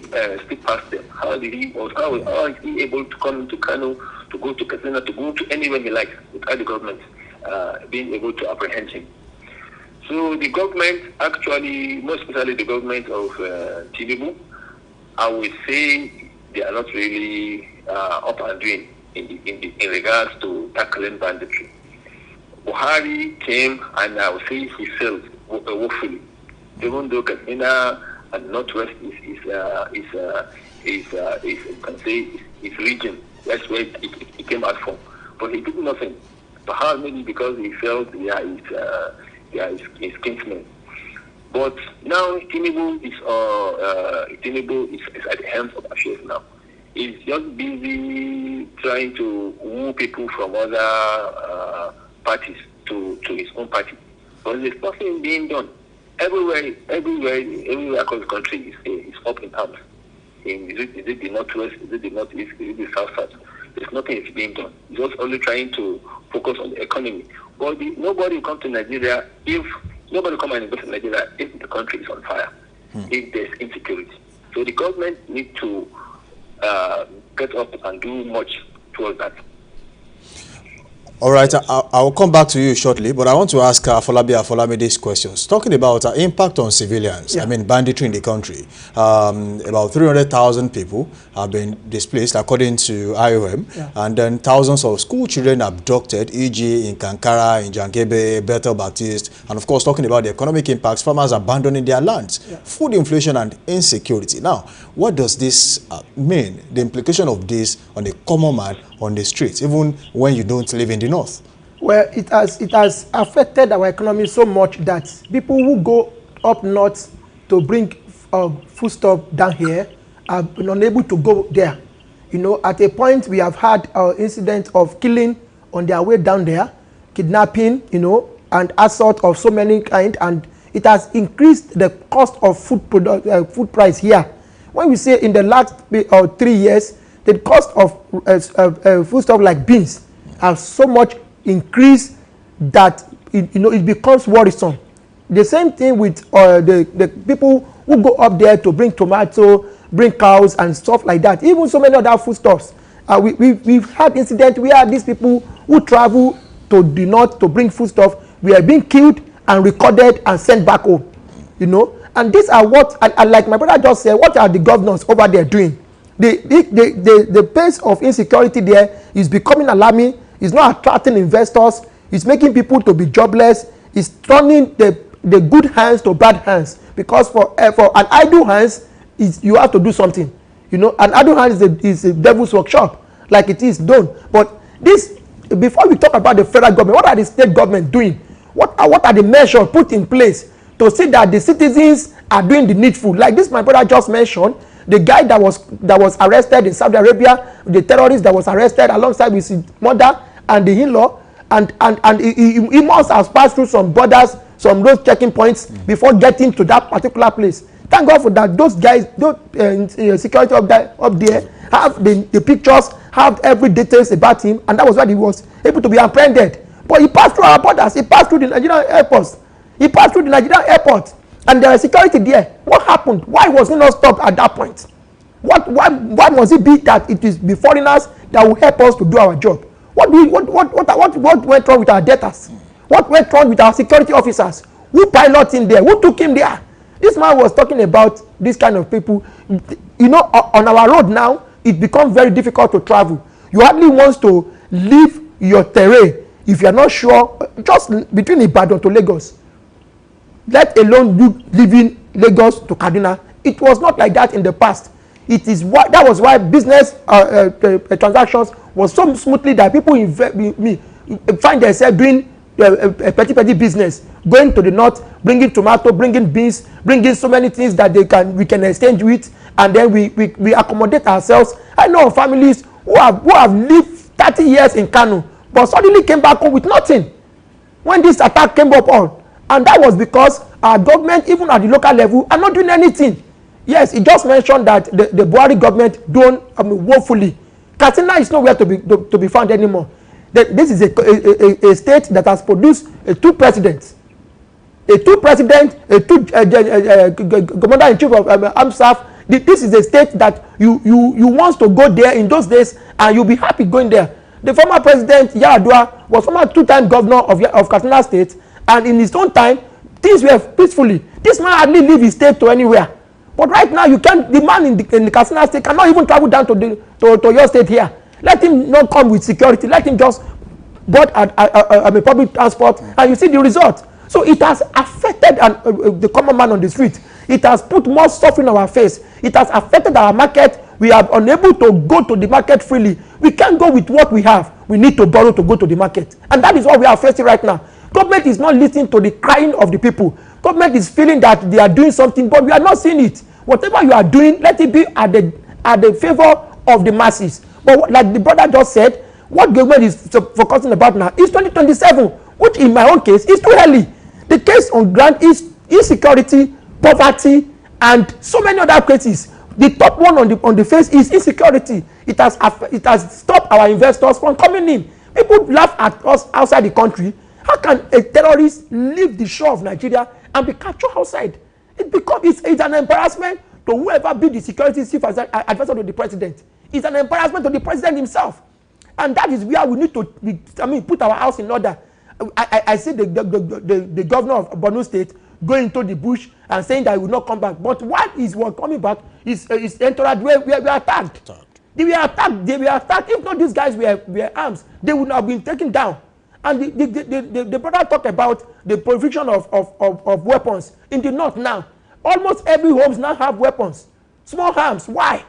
slip past them? How is he able to come into Kano, to go to Katsina, to go to anywhere he likes without the government being able to apprehend him? So the government, actually, most especially the government of Tinubu, I would say they are not really up and doing in regards to tackling banditry. Buhari came, and I would say he failed woefully. Even though Katsina and Northwest is region, that's where it came out from. But he did nothing. Perhaps maybe because he felt his kinsmen. But now Tinubu is at the helm of affairs now. He's just busy trying to woo people from other parties to his own party. But there's nothing being done. Everywhere across the country is up in arms. Is it the Northwest? Is it the Northeast? Is it the South? There's nothing is being done. It's just only trying to focus on the economy. But nobody will come to Nigeria if the country is on fire, if there's insecurity. So the government needs to get up and do much towards that. All right, I'll come back to you shortly, but I want to ask Afolabi these questions. Talking about impact on civilians, I mean banditry in the country. About 300,000 people have been displaced according to IOM, and then thousands of school children abducted, e.g. in Kankara, in Jankebe, Bethel Baptist, and of course talking about the economic impacts, farmers abandoning their lands, food inflation and insecurity. Now, what does this mean, the implication of this on the common man on the streets, even when you don't live in the north? Well, it has affected our economy so much that people who go up north to bring foodstuff down here are unable to go there. You know, at a point we have had incidents of killing on their way down there, kidnapping, you know, and assault of so many kinds, and it has increased the cost of food price here. When we say in the last 3 years, the cost of foodstuff like beans have so much increased that it becomes worrisome. The same thing with the people who go up there to bring tomato, bring cows and stuff like that. Even so many other foodstuffs. We've had incidents where these people who travel to the north to bring foodstuff were being killed and recorded and sent back home. You know, and these are what, and like my brother just said, what are the governors over there doing? The pace of insecurity there is becoming alarming. It's not attracting investors. It's making people to be jobless. It's turning the good hands to bad hands, because for an idle hands is you have to do something. You know, an idle hand is a devil's workshop, like it is done. But this, before we talk about the federal government, what are the state government doing? What are the measures put in place to see that the citizens are doing the needful? Like this, my brother just mentioned, the guy that was arrested in Saudi Arabia, the terrorist that was arrested alongside with his mother and the in-law, and he must have passed through some borders, some road checking points before getting to that particular place. Thank God for that. Those guys, those security up there have the pictures, have every details about him, and that was why he was able to be apprehended. But he passed through our borders. He passed through the Nigerian airports. He passed through the Nigerian airport, and there is security there. What happened? Why was he not stopped at that point? Why must it be that it is the foreigners that will help us to do our job? What went wrong with our debtors? What went wrong with our security officers? Who piloted him there? Who took him there? This man was talking about this kind of people. You know, on our road now, it becomes very difficult to travel. You hardly want to leave your terrain if you are not sure, just between Ibadan to Lagos, let alone you leaving Lagos to Kaduna. It was not like that in the past. It is that was why business transactions was so smoothly that people find themselves doing a petty business, going to the north, bringing tomato, bringing beans, bringing so many things that we can exchange with, and then we accommodate ourselves. I know families who have lived 30 years in Kano, but suddenly came back home with nothing when this attack came up on, and that was because our government, even at the local level, are not doing anything. Yes, he just mentioned that the Buhari government don't woefully. Katsina is nowhere to be found anymore. This is a state that has produced two presidents, a commander-in-chief of armed staff. This is a state that you want to go there in those days, and you'll be happy going there. The former president Yar'Adua was former two-time governor of Katsina State, and in his own time, things were peacefully. This man hardly leave his state to anywhere. But right now, you can't. The man in the Katsina State cannot even travel down to your state here. Let him not come with security. Let him just board a public transport, and you see the result. So it has affected the common man on the street. It has put more suffering on our face. It has affected our market. We are unable to go to the market freely. We can't go with what we have. We need to borrow to go to the market, and that is what we are facing right now. Government is not listening to the crying of the people. Government is feeling that they are doing something, but we are not seeing it. Whatever you are doing, let it be at the favor of the masses. But like the brother just said, what government is focusing about now is 2027, which in my own case is too early. The case on ground is insecurity, poverty, and so many other cases. The top one on the face is insecurity. It has stopped our investors from coming in. People laugh at us outside the country. How can a terrorist leave the shore of Nigeria and be captured outside? It's an embarrassment to whoever be the security chief advisor to the president. It's an embarrassment to the president himself. And that is where we need to put our house in order. I see the governor of Borno State going into the bush and saying that he will not come back. But what is coming back is entourage where we are attacked. They were attacked. If not these guys were arms, they would have been taken down. And the brother talked about the provision of weapons in the north now. Almost every homes now have weapons, small arms. Why?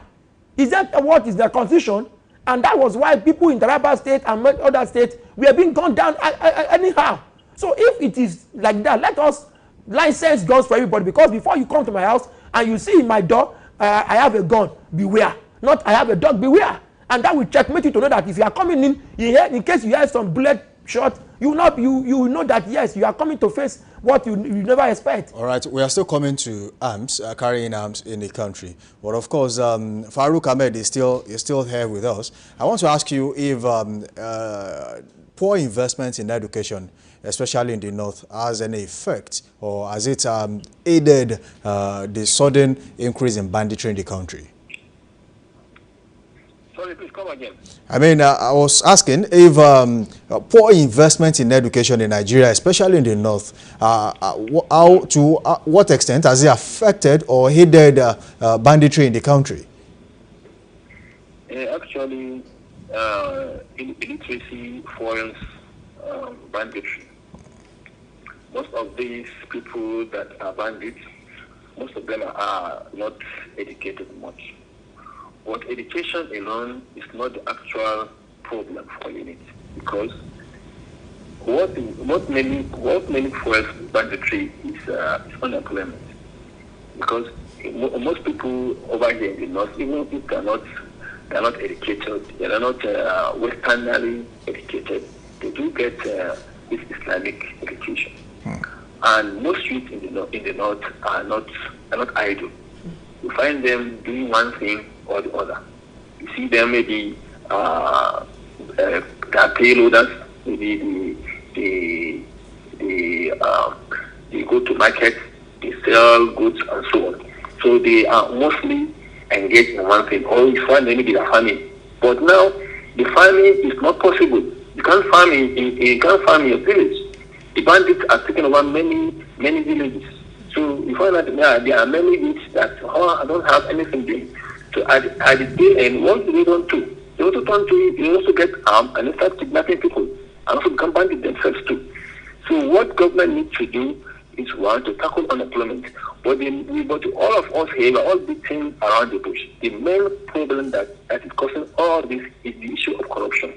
Is that what is the constitution? And that was why people in Taraba State and other states were being gunned down anyhow. So if it is like that, let us license guns for everybody. Because before you come to my house and you see in my door, I have a gun, beware. Not I have a dog, beware. And that will checkmate you to know that if you are coming in case you have some bullet shot, you will know that yes, you are coming to face what you never expect. All right, we are still coming to arms, carrying arms in the country. But of course, Farouk Ahmed is still here with us. I want to ask you if poor investment in education, especially in the north, has any effect, or has it aided the sudden increase in banditry in the country? Sorry, Sorry, please come again. I mean, I was asking if poor investment in education in Nigeria, especially in the north, to what extent has it affected or hindered banditry in the country? Actually, illiteracy fuels banditry. Most of these people that are bandits, most of them are not educated much. But education alone is not the actual problem for it, because what mainly fuels banditry is unemployment. Because most people over here in the north, even if they're not educated, they are not westernly educated, they do get this Islamic education. And most youth in the north are not idle. You find them doing one thing or the other. You see them maybe they are payloaders, maybe they go to market, they sell goods and so on. So they are mostly engaged in one thing, or you find maybe they're farming. But now the farming is not possible. You can't farm in your village. The bandits are taking over many villages. So you find that there are many youths that don't have anything doing. So at the day end, what do they don't do? They also turn to they also get armed and they start kidnapping people and also become bandits themselves too. So what government needs to do is one, to tackle unemployment. But all of us here are all beating around the bush. The main problem that is causing all this is the issue of corruption.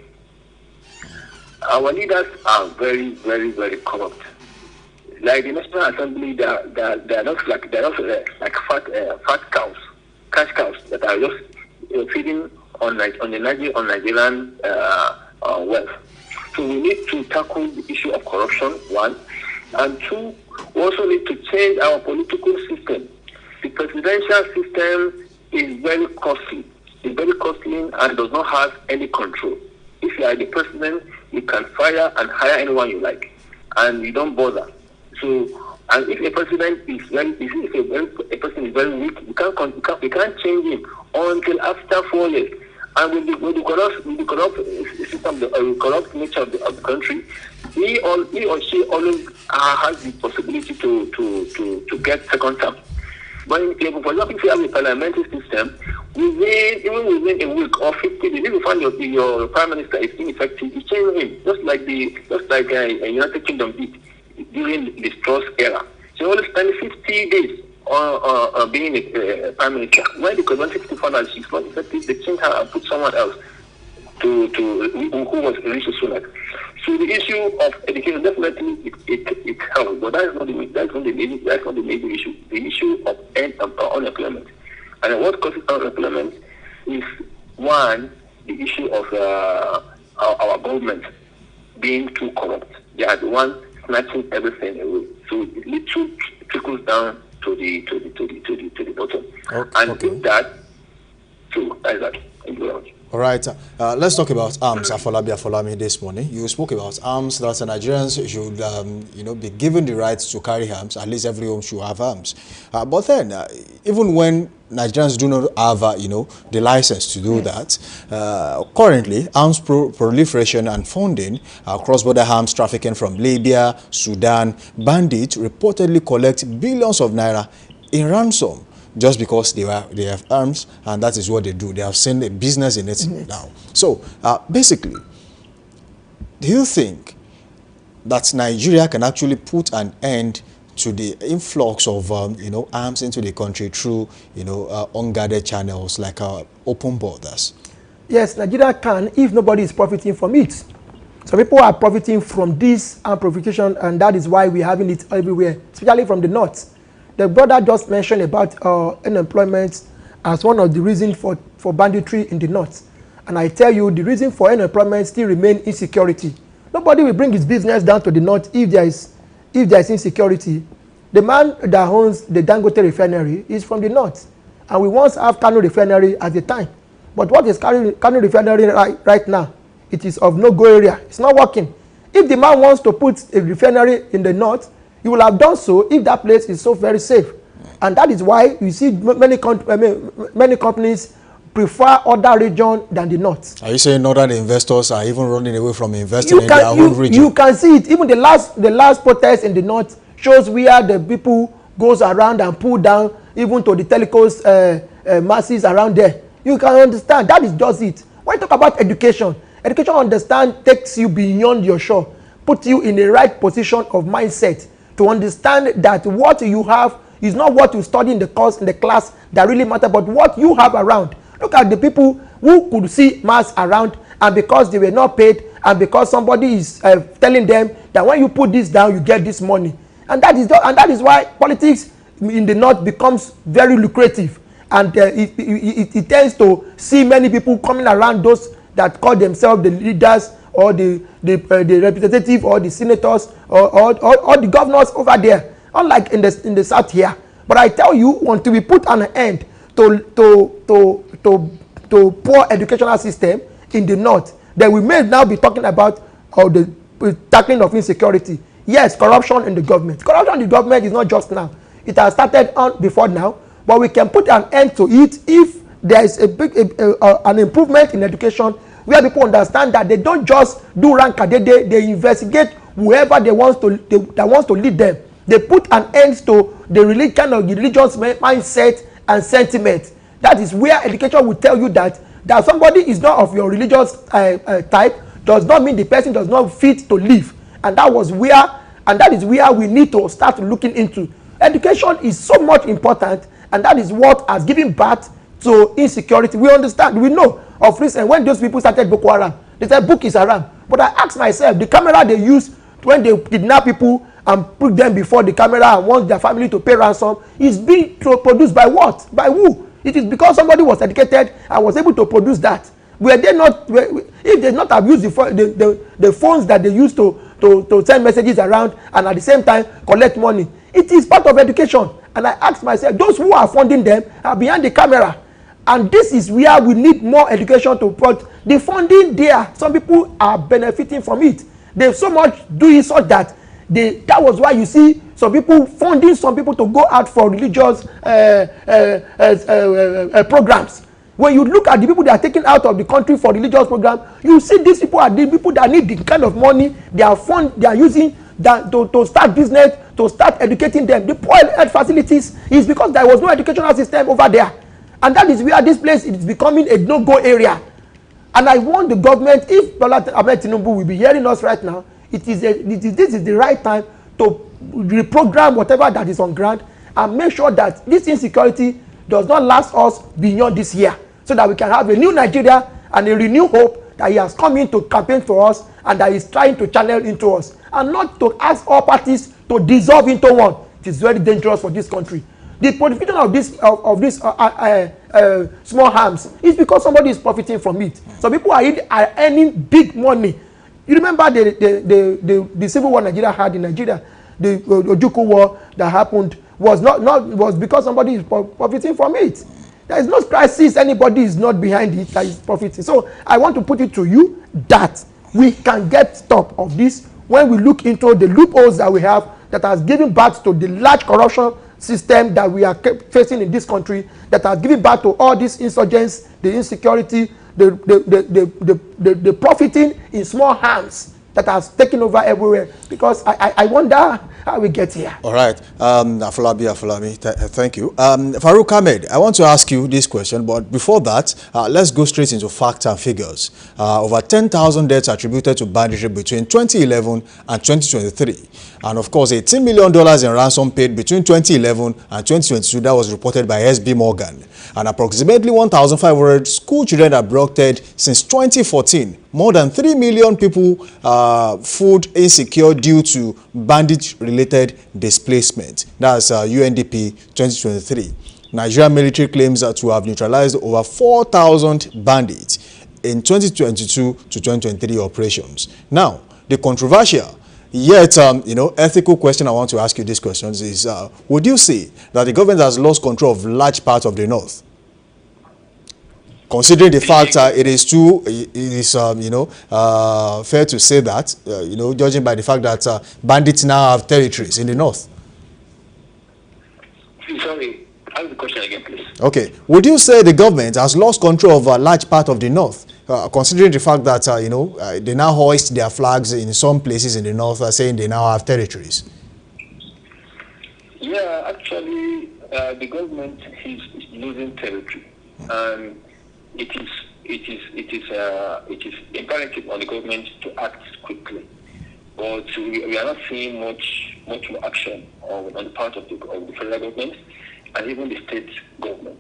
Our leaders are very, very, very corrupt. Like the National Assembly, they are not like fat cows, cash cows that are just feeding on Nigerian wealth. So we need to tackle the issue of corruption, one, and two, we also need to change our political system. The presidential system is very costly. It's very costly and does not have any control. If you are the president, you can fire and hire anyone you like, and you don't bother. So, and if a president is a person is very weak, you can't change him until after 4 years. And with the corrupt system, the corrupt nature of the country, he or she always has the possibility to get second term. But for example, if you have a parliamentary system, even within a week or 50 days, if you find your prime minister is ineffective, you change him, just like United Kingdom did during the Truss era. So only spend 50 days on being a prime minister. Why? Because when 60 found out she's not effective, they changed her and put someone else who was Rishi Sunak. So the issue of education definitely it helps, but that's not the major issue. The issue of unemployment, and what causes unemployment is one, the issue of our government being too corrupt. They are the ones snatching everything away. So it literally trickles down to the bottom. And with that, so that's that. Thank you very much. All right, let's talk about arms. Afolabi this morning. You spoke about arms, that Nigerians should, be given the right to carry arms. At least every home should have arms. But then, even when Nigerians do not have, the license to do that, currently, arms proliferation and funding, cross-border arms trafficking from Libya, Sudan, bandits reportedly collect billions of naira in ransom, just because they have arms, and that is what they do. They have seen a business in it now. So, basically, do you think that Nigeria can actually put an end to the influx of, arms into the country through, unguarded channels like open borders? Yes, Nigeria can, if nobody is profiting from it. So people are profiting from this amplification, and that is why we're having it everywhere, especially from the north. The brother just mentioned about unemployment as one of the reasons for banditry in the north. And I tell you, the reason for unemployment still remains insecurity. Nobody will bring his business down to the north if there is insecurity. The man that owns the Dangote refinery is from the north. And we once have Kano refinery at the time. But what is Kano refinery right now? It is of no-go area. It's not working. If the man wants to put a refinery in the north, you will have done so if that place is so very safe. And that is why you see many companies prefer other region than the north. Are you saying northern investors are even running away from investing in their own region? You can see it. Even the last protest in the north shows where the people goes around and pull down even to the telecos masses around there. You can understand. That is just it. When you talk about education, understand takes you beyond your shore, puts you in the right position of mindset to understand that what you have is not what you study in the course, in the class that really matter, but what you have around. Look at the people who could see mass around, and because they were not paid, and because somebody is telling them that when you put this down, you get this money. And that is why politics in the north becomes very lucrative. And it tends to see many people coming around those that call themselves the leaders or the representative or the senators or the governors over there, unlike in the south here. But I tell you, until we put an end to poor educational system in the north, then we may now be talking about the tackling of insecurity. Yes, corruption in the government. Corruption in the government is not just now. It has started on before now, but we can put an end to it if there is an improvement in education, where people understand that they don't just do rank, they investigate whoever that wants to lead them. They put an end to the religious mindset and sentiment. That is where education will tell you that somebody is not of your religious type does not mean the person does not fit to live. And that is where we need to start looking into. Education is so much important, and that is what has given birth to insecurity. We understand, we know of recent when those people started Boko Haram, they said book is haram. But I asked myself, the camera they use when they kidnap people and put them before the camera and want their family to pay ransom is being produced by what? By who? It is because somebody was educated and was able to produce that. Were they not, if they not have used the phones that they use to send messages around and at the same time collect money, it is part of education. And I asked myself, those who are funding them are behind the camera. And this is where we need more education to put the funding there. Some people are benefiting from it. They so much do it so that that was why you see some people funding some people to go out for religious programs. When you look at the people that are taken out of the country for religious program, you see these people are the people that need the kind of money they are using to start business, to start educating them. The poor health facilities is because there was no educational system over there. And that is where this place is becoming a no-go area. And I want the government, if Bola Ahmed Tinubu will be hearing us right now, this is the right time to reprogram whatever that is on ground and make sure that this insecurity does not last us beyond this year, so that we can have a new Nigeria and a renewed hope that he has come in to campaign for us and that he is trying to channel into us, and not to ask all parties to dissolve into one. It is very dangerous for this country. The prohibition of this small arms is because somebody is profiting from it. Some people are earning big money. You remember the civil war Nigeria had in Nigeria, the Ojukwu war that happened was because somebody is profiting from it. There is no crisis, anybody is not behind it that is profiting. So I want to put it to you that we can get stop of this when we look into the loopholes that we have that has given birth to the large corruption system that we are facing in this country, that has given birth to all these insurgents, the insecurity, the profiting in small hands that has taken over everywhere. Because I wonder how we get here. All right. Afolabi, thank you. Farouk Ahmed, I want to ask you this question, but before that, let's go straight into facts and figures. Over 10,000 deaths attributed to banditry between 2011 and 2023. And of course, $18 million in ransom paid between 2011 and 2022. That was reported by SB Morgan. And approximately 1,500 school children abducted since 2014. More than 3 million people food insecure due to bandit-related displacement. That's UNDP 2023. Nigerian military claims to have neutralized over 4,000 bandits in 2022 to 2023 operations. Now, the controversial yet, ethical question I want to ask you these questions is, would you say that the government has lost control of large parts of the North? Considering the fact it is fair to say that, judging by the fact that bandits now have territories in the North. Sorry, Ask the question again, please. Okay. Would you say the government has lost control of a large part of the north, considering the fact that, they now hoist their flags in some places in the north, saying they now have territories? Yeah, actually, the government is losing territory, and it is imperative on the government to act quickly. But we are not seeing much more action on the part of the federal government and even the state government.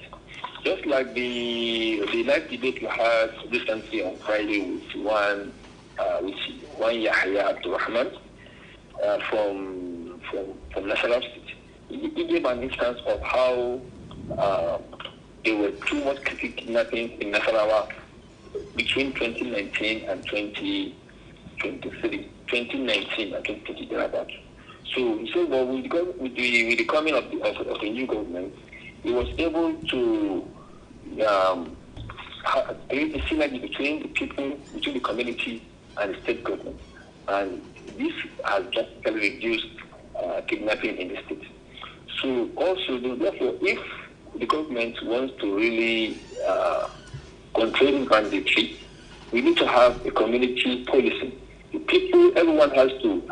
Just like the live debate we had recently on Friday with one Yahya Abdurrahman from National State. He gave an instance of how there were too much kidnapping in Nasarawa between 2019 and 2023. 2019 and 2020 thereabout. So he said, well, with the coming of the new government, he was able to create a synergy between the people, between the community and the state government. And this has drastically reduced kidnapping in the state. So also, therefore, if the government wants to really control banditry, we need to have a community policy. The people, everyone has to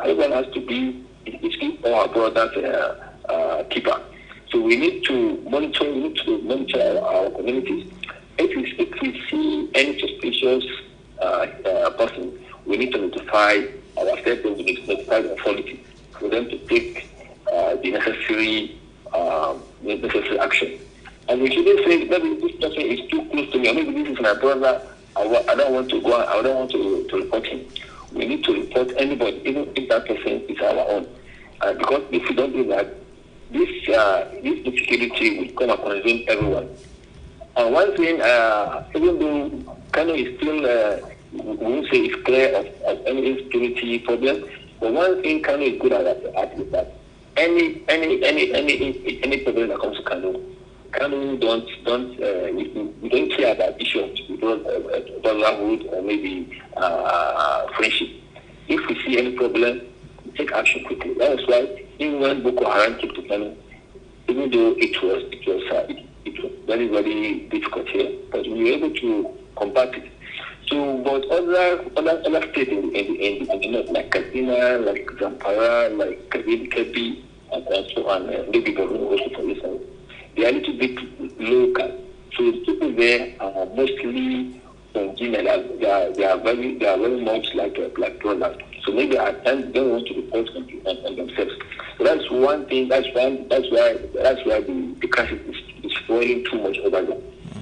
be our brother's keeper. So we need to monitor our communities. If we see any suspicious person, we need to notify our state government, we need to notify the authorities for them to take the necessary action. And we shouldn't say maybe this person is too close to me, or maybe this is my brother. I don't want to go. I don't want to report him. We need to report anybody, even if that person is our own. Because if we don't do that, this insecurity will come and consume everyone. And one thing, even though Kano is still, we won't say it's clear of any insecurity problem, but one thing Kano is good at is that any problem that comes to Kano we don't care about issues of brotherhood or maybe friendship. If we see any problem, we take action quickly. That is why even when Boko Haram came to Kano, even though it was very, very difficult here, but we were able to combat it. So, but other states in the north, like Katsina, like Zamfara, like Kebbi, and so on, maybe Borno also for instance, they are a little bit local. So the people there are mostly congenial. They are very much like brothers. So maybe at times they don't want to report on themselves. So that's one thing. That's why the crisis is falling too much over there.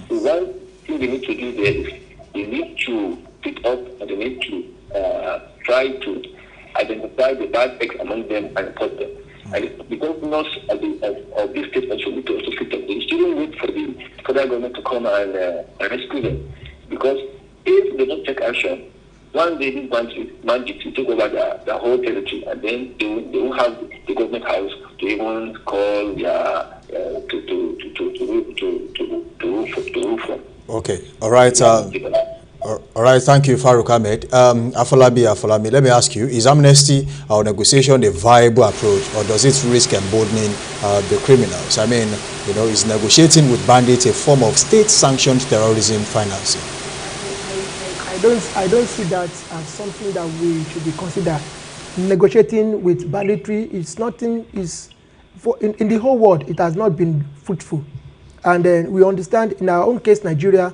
So one thing they need to do there is they need to pick up and they need to try to identify the bad acts among them and report them. And the governors of the state also need to also fit up. They shouldn't wait for the federal government to come and rescue them. Because if they don't take action, one day these bandits will take over the whole territory, and then they won't have the government house to even call their to roof from. Okay, all right. All right, thank you, Farouk Ahmed. Afolabi, let me ask you, is amnesty or negotiation a viable approach, or does it risk emboldening the criminals? I mean, is negotiating with bandits a form of state-sanctioned terrorism financing? I don't see that as something that we should be considered. Negotiating with banditry is nothing. In the whole world, it has not been fruitful, and we understand in our own case, Nigeria.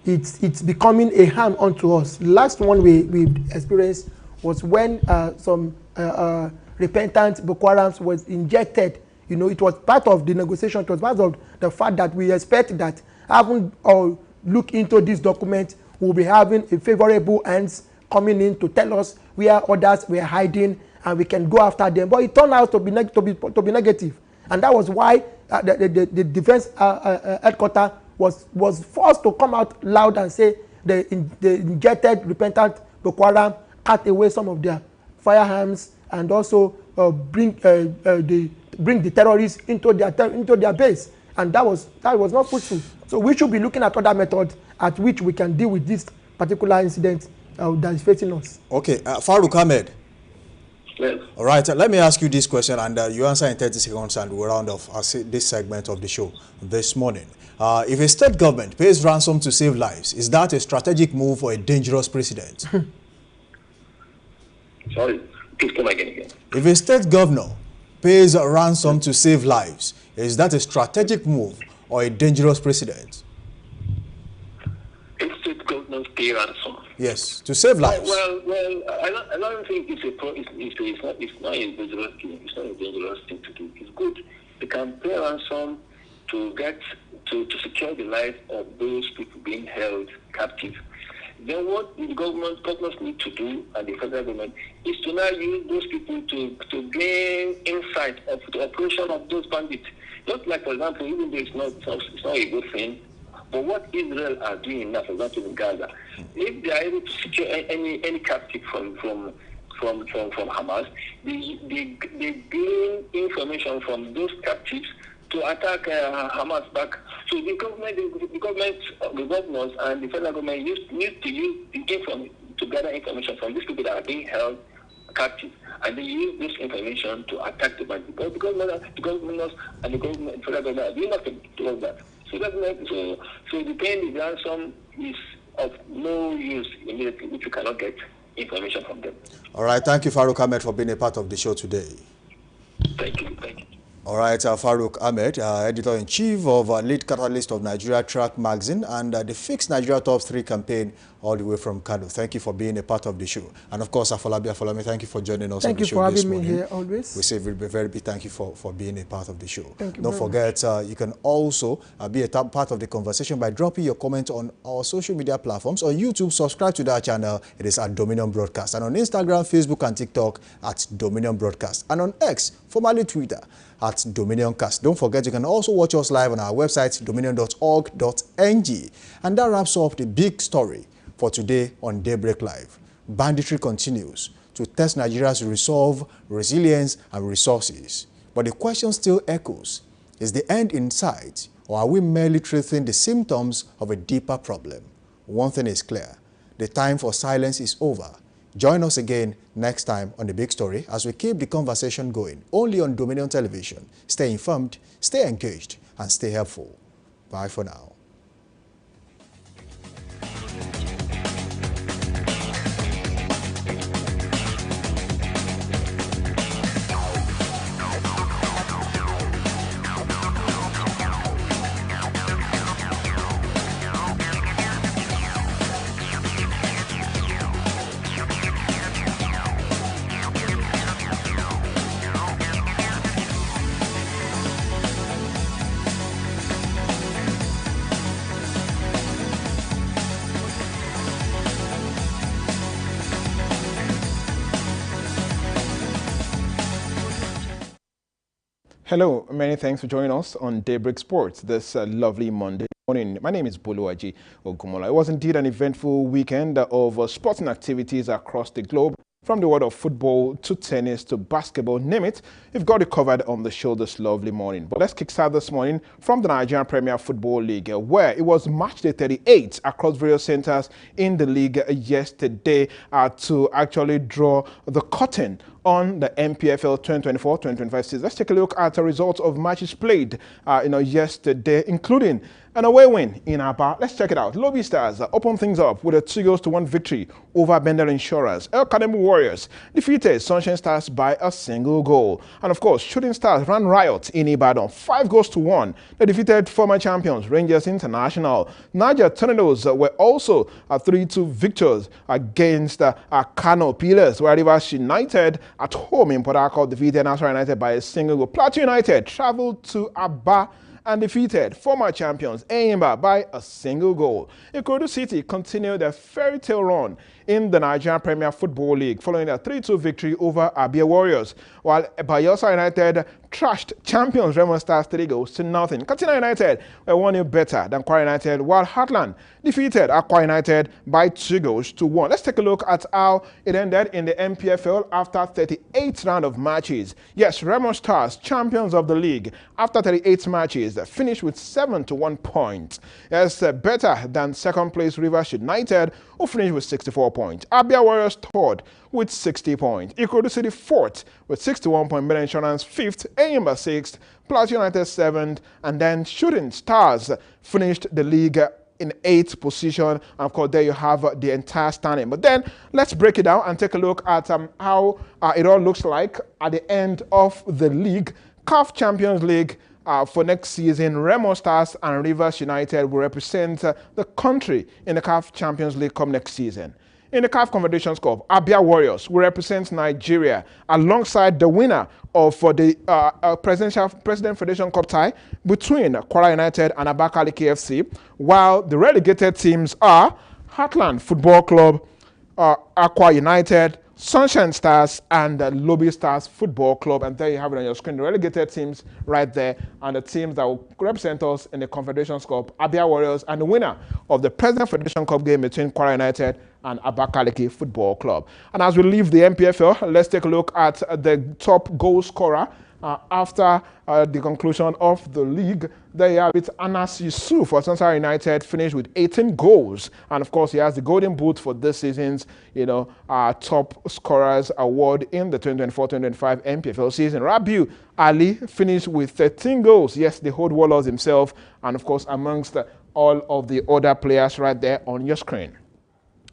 It's becoming a harm unto us. The last one we experienced was when some repentant Boko Haram was injected. It was part of the negotiation. It was part of the fact that we expect that having or look into this document, we'll be having a favorable hands coming in to tell us where others were hiding and we can go after them. But it turned out to be negative, and that was why the defense headquarters was forced to come out loud and say the injected repentant Boko Haram cut away some of their firearms and also bring the terrorists into their base, and that was not fruitful. So we should be looking at other methods at which we can deal with this particular incident that is facing us. Okay, Farouk Ahmed. Yes. All right, let me ask you this question, and you answer in 30 seconds, and we'll round off this segment of the show this morning. If a state government pays ransom to save lives, is that a strategic move or a dangerous precedent? Sorry, please come again. If a state governor pays a ransom to save lives, is that a strategic move or a dangerous precedent? If state governors pay ransom. Yes, to save lives. Well, I don't think it's not a dangerous thing. It's not a dangerous thing to do. It's good. They can pay ransom to get to secure the life of those people being held captive. Then what the governors need to do, and the federal government, is to now use those people to gain insight of the operation of those bandits. Just like, for example, even though it's not a good thing, but what Israel are doing now, for example, in Gaza, if they are able to secure any captive from Hamas, they gain information from those captives to attack Hamas back. So the governors and the federal government need to use to gather information from these people that are being held captive, and they use this information to attack the bandits. Because the governors and the federal government are doing nothing towards that. So the paying the ransom is of no use immediately if you cannot get information from them. All right, thank you, Farouk Ahmed, for being a part of the show today. Thank you. All right, Farouk Ahmed, editor-in-chief of Lead Catalyst of Nigeria Track Magazine and the Fix Nigeria Top 3 campaign all the way from Kano. Thank you for being a part of the show. And of course, Afolabi, thank you for joining us on the show this morning. Thank you for having me here always. We say a very big thank you for being a part of the show. Thank you. Don't forget, you can also be a part of the conversation by dropping your comment on our social media platforms. On YouTube, subscribe to that channel. It is at Dominion Broadcast. And on Instagram, Facebook, and TikTok at Dominion Broadcast. And on X, formerly Twitter, at Dominion Cast. Don't forget, you can also watch us live on our website, dominion.org.ng. And that wraps up the big story for today on Daybreak Live. Banditry continues to test Nigeria's resolve, resilience, and resources. But the question still echoes, is the end in sight, or are we merely treating the symptoms of a deeper problem? One thing is clear, the time for silence is over. Join us again next time on The Big Story as we keep the conversation going, only on Dominion Television. Stay informed, stay engaged, and stay helpful. Bye for now. Hello, many thanks for joining us on Daybreak Sports this lovely Monday morning. My name is Boluwaji Ogumola. It was indeed an eventful weekend of sporting activities across the globe. From the world of football to tennis to basketball, name it, we've got it covered on the show this lovely morning. But let's kickstart this morning from the Nigerian Premier Football League, where it was match day 38 across various centers in the league yesterday to actually draw the curtain on the NPFL 2024-2025 season. Let's take a look at the results of matches played yesterday, including an away win in Aba. Let's check it out. Lobby Stars opened things up with a 2-1 victory over Bender Insurance. El Kademu Warriors defeated Sunshine Stars by a single goal. And of course, Shooting Stars ran riot in Ibadan, 5-1. They defeated former champions Rangers International. Niger Tornadoes were also 3-2 victors against Kano Pillars, where Rivers United at home in Port Harcourt defeated Nassau United by a single goal. Plateau United traveled to Aba and defeated former champions Enyimba by a single goal. Ikorodu City continued their fairy tale run in the Nigerian Premier Football League following a 3-2 victory over Abia Warriors, while Bayelsa United trashed champions Remo Stars 3-0. Katsina United were 1-0 better than Kwara United, while Heartland defeated Akwa United by 2-1. Let's take a look at how it ended in the NPFL after 38 round of matches. Yes, Remo Stars, champions of the league, after 38 matches, finished with 7-1 points. Yes, better than second place Rivers United, who finished with 64 points. Abia Warriors third with 60 points. Ikorodu City fourth with 61 points. Meda Insurance fifth. Eyimba sixth. Plateau United seventh. And then Shooting Stars finished the league in 8th position. And of course, there you have the entire standing. But then let's break it down and take a look at how it all looks like at the end of the league. CAF Champions League for next season. Remo Stars and Rivers United will represent the country in the CAF Champions League come next season. In the CAF Confederations Cup, Abia Warriors will represent Nigeria alongside the winner of the President Federation Cup tie between Kwara United and Abakaliki FC, while the relegated teams are Heartland Football Club, Aqua United, Sunshine Stars, and Lobby Stars Football Club. And there you have it on your screen, the relegated teams right there, and the teams that will represent us in the Confederations Cup, Abia Warriors, and the winner of the President Federation Cup game between Kwara United and Abakaliki Football Club. And as we leave the MPFL, let's take a look at the top goal scorer after the conclusion of the league. There you have it. Anas Yusuf for Sunshine United finished with 18 goals, and of course he has the Golden Boot for this season's top scorers award in the 2024-2025 MPFL season. Rabiu Ali finished with 13 goals. Yes, the Hold Warlords himself, and of course amongst all of the other players right there on your screen.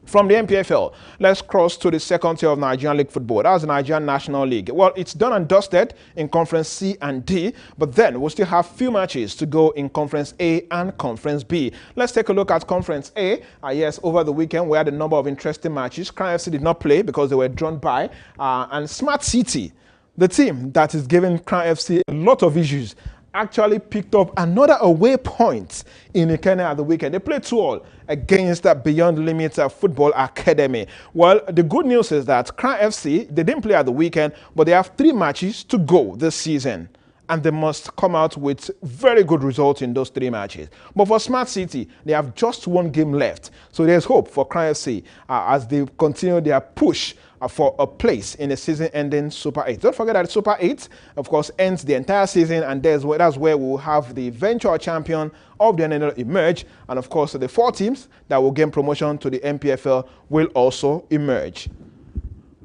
From the MPFL, let's cross to the second tier of Nigerian League football. That's the Nigerian National League. Well, it's done and dusted in Conference C and D, but then we'll still have few matches to go in Conference A and Conference B. Let's take a look at Conference A. Yes, over the weekend we had a number of interesting matches. Crown FC did not play because they were drawn by, and Smart City, the team that is giving Crown FC a lot of issues, actually picked up another away point in Ikenne at the weekend. They played 2-2 against Beyond Limits Football Academy. Well, the good news is that Crown FC, they didn't play at the weekend, but they have 3 matches to go this season, and they must come out with very good results in those 3 matches. But for Smart City, they have just 1 game left. So there's hope for Crown FC as they continue their push for a place in the season-ending Super 8. Don't forget that Super 8, of course, ends the entire season, and that's where we'll have the eventual champion of the NNL emerge, and of course, the 4 teams that will gain promotion to the MPFL will also emerge.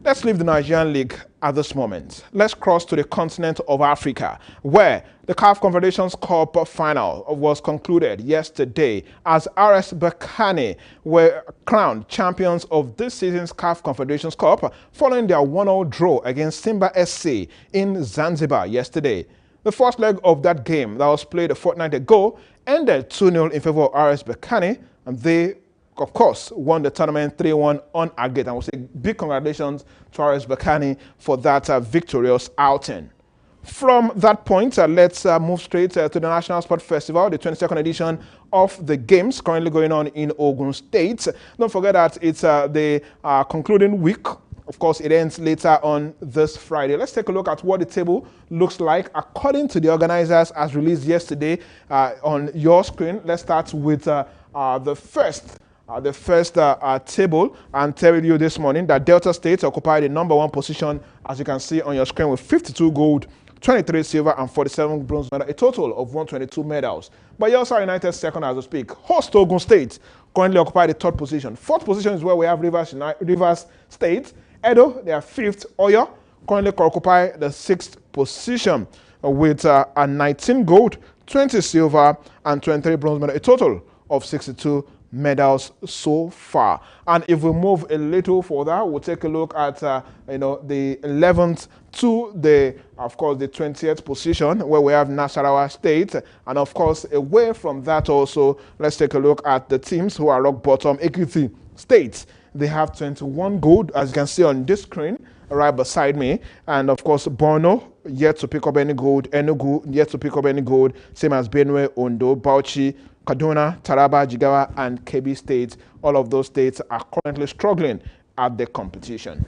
Let's leave the Nigerian League at this moment. Let's cross to the continent of Africa, where the CAF Confederations Cup final was concluded yesterday as RS Berkane were crowned champions of this season's CAF Confederations Cup following their 1-1 draw against Simba SC in Zanzibar yesterday. The first leg of that game that was played a fortnight ago ended 2-0 in favor of RS Berkane, and they of course, won the tournament 3-1 on aggregate. And we'll say big congratulations to RS Berkane for that victorious outing. From that point, let's move straight to the National Sport Festival, the 22nd edition of the Games, currently going on in Ogun State. Don't forget that it's the concluding week. Of course, it ends later on this Friday. Let's take a look at what the table looks like according to the organizers as released yesterday on your screen. Let's start with the first table, and tell you this morning that Delta State occupied the #1 position, as you can see on your screen, with 52 gold, 23 silver, and 47 bronze medals, a total of 122 medals. Bayelsa United second as we speak. Host Ogun State currently occupy the 3rd position. 4th position is where we have Rivers State. Edo, they are 5th. Oyo currently occupy the 6th position with 19 gold, 20 silver, and 23 bronze medals, a total of 62 medals so far. And if we move a little further, we'll take a look at the 11th to the 20th position, where we have Nasarawa State. And of course, away from that also, let's take a look at the teams who are rock bottom. Ekiti State, they have 21 gold, as you can see on this screen right beside me. And of course, Borno yet to pick up any gold. Enugu yet to pick up any gold, same as Benue, Ondo, Bauchi, Kaduna, Taraba, Jigawa, and Kebbi States. All of those states are currently struggling at the competition.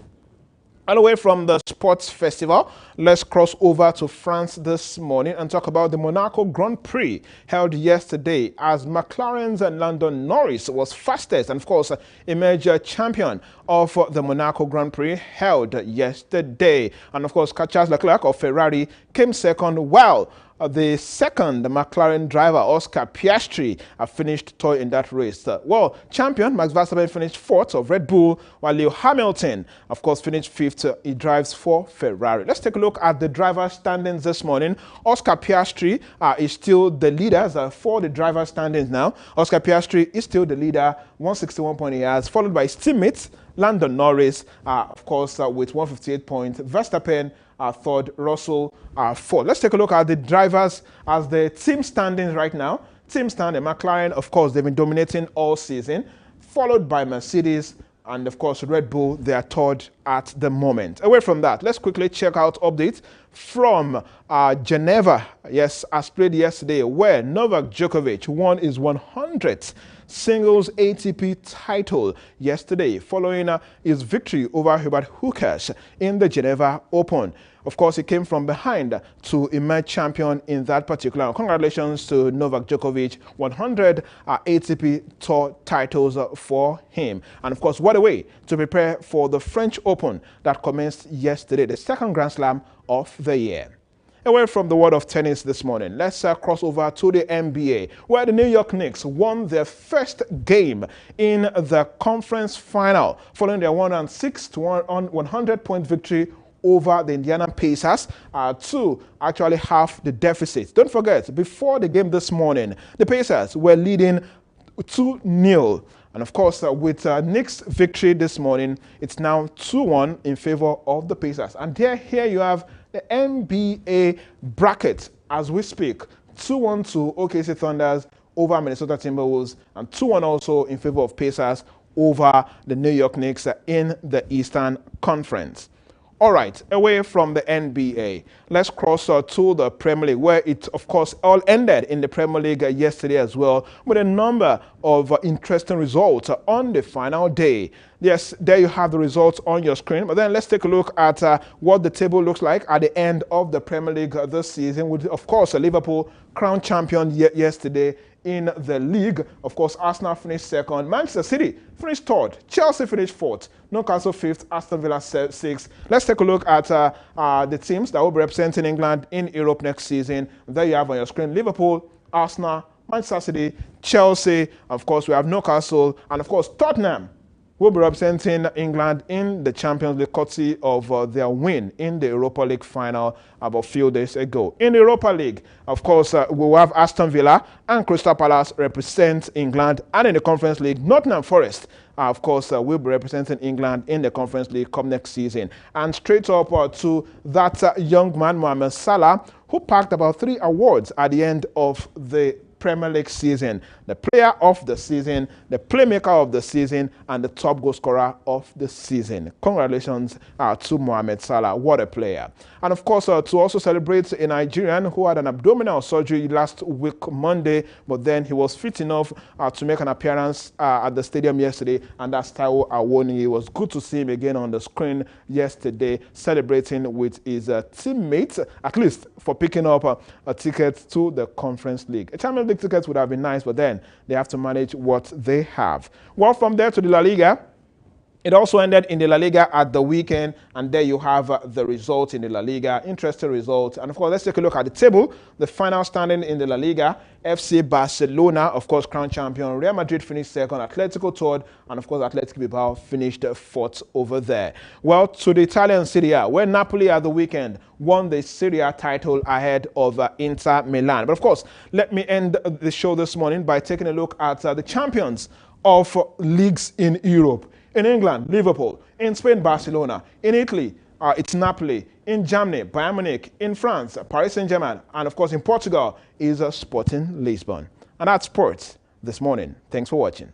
And away from the sports festival, let's cross over to France this morning and talk about the Monaco Grand Prix held yesterday, as McLaren's Lando Norris was fastest and, of course, emerged champion of the Monaco Grand Prix held yesterday. And, of course, Charles Leclerc of Ferrari came second, while the second McLaren driver, Oscar Piastri, finished third in that race. Well, champion Max Verstappen finished fourth of Red Bull, while Lewis Hamilton, of course, finished fifth. He drives for Ferrari. Let's take a look at the driver standings this morning. Oscar Piastri is still the leader for the driver standings now. Oscar Piastri is still the leader, 161 points he has, followed by his teammates, Lando Norris, of course, with 158 points. Verstappen, third, Russell, fourth. Let's take a look at the drivers as the team standings right now. Team standing, McLaren, of course, they've been dominating all season, followed by Mercedes, and of course, Red Bull, they are third at the moment. Away from that, let's quickly check out updates from Geneva. Yes, as played yesterday, where Novak Djokovic won his 100th singles ATP title yesterday, following his victory over Hubert Hurkacz in the Geneva Open. Of course, he came from behind to emerge champion in that particular. Congratulations to Novak Djokovic, 100 ATP Tour titles for him. And of course, what a way to prepare for the French Open that commenced yesterday, the second Grand Slam of the year. Away from the world of tennis this morning, let's cross over to the NBA, where the New York Knicks won their first game in the conference final, following their 106-100-point victory over the Indiana Pacers to actually half the deficit. Don't forget, before the game this morning, the Pacers were leading 2-0. And of course, with Knicks' victory this morning, it's now 2-1 in favor of the Pacers. And here you have the NBA bracket as we speak. 2-1 to OKC Thunders over Minnesota Timberwolves, and 2-1 also in favor of Pacers over the New York Knicks in the Eastern Conference. All right, away from the NBA, let's cross to the Premier League, where it, of course, all ended in the Premier League yesterday as well, with a number of interesting results on the final day. Yes, there you have the results on your screen, but then let's take a look at what the table looks like at the end of the Premier League this season, with, of course, Liverpool crowned champion yesterday in the league. Of course, Arsenal finished second, Manchester City finished third, Chelsea finished fourth, Newcastle fifth, Aston Villa sixth. Let's take a look at the teams that will be representing England in Europe next season. There you have on your screen Liverpool, Arsenal, Manchester City, Chelsea. Of course, we have Newcastle, and of course, Tottenham will be representing England in the Champions League, courtesy of their win in the Europa League final about a few days ago. In the Europa League, of course, we will have Aston Villa and Crystal Palace represent England, and in the Conference League, Nottingham Forest, of course, will be representing England in the Conference League come next season. And straight up to that young man, Mohamed Salah, who packed about 3 awards at the end of the Premier League season: the player of the season, the playmaker of the season, and the top goal scorer of the season. Congratulations to Mohamed Salah. What a player. And of course, to also celebrate a Nigerian who had an abdominal surgery last week, Monday, but then he was fit enough to make an appearance at the stadium yesterday, and that's Taiwo Awoniyi. It was good to see him again on the screen yesterday, celebrating with his teammates, at least for picking up a ticket to the Conference League. A Champions League ticket would have been nice, but then they have to manage what they have. Well, from there to the La Liga, it also ended in the La Liga at the weekend, and there you have the results in the La Liga. Interesting results. And of course, let's take a look at the table. The final standing in the La Liga: FC Barcelona, of course, crowned champion. Real Madrid finished second, Atletico third, and of course, Athletic Bilbao finished fourth over there. Well, to the Italian Serie A, where Napoli at the weekend won the Serie A title ahead of Inter Milan. But of course, let me end the show this morning by taking a look at the champions of leagues in Europe. In England, Liverpool. In Spain, Barcelona. In Italy, it's Napoli. In Germany, Bayern Munich. In France, Paris Saint-Germain. And of course, in Portugal is Sporting Lisbon. And that's sports this morning. Thanks for watching.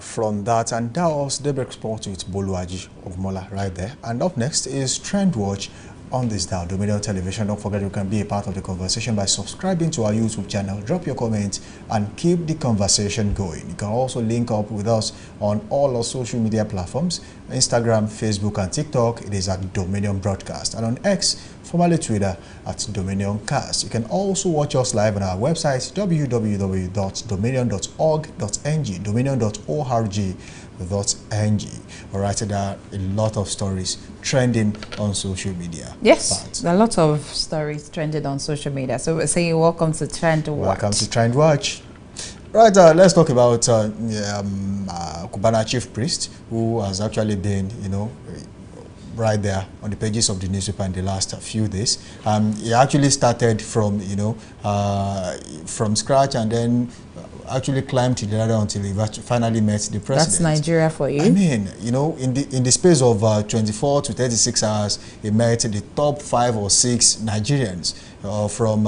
from that. And that was Daybreak Sports with Boluwaji Ogmola right there. And up next is Trend Watch on this dial, Dominion Television. Don't forget you can be a part of the conversation by subscribing to our YouTube channel. Drop your comments and keep the conversation going. You can also link up with us on all our social media platforms, Instagram, Facebook, and TikTok. It is at Dominion Broadcast. And on X, formerly Twitter, at Dominion Cast. You can also watch us live on our website, www.dominion.org.ng, dominion.org.ng. All right, there are a lot of stories trending on social media. Yes, there are a lot of stories trending on social media. So we're saying welcome to Trend Watch. Welcome to Trend Watch. Right, let's talk about Cubana Chief Priest, who has actually been, right there on the pages of the newspaper in the last few days. He actually started from, from scratch, and then actually climbed the ladder until he finally met the president. That's Nigeria for you. I mean, in the space of 24 to 36 hours, he met the top 5 or 6 Nigerians, from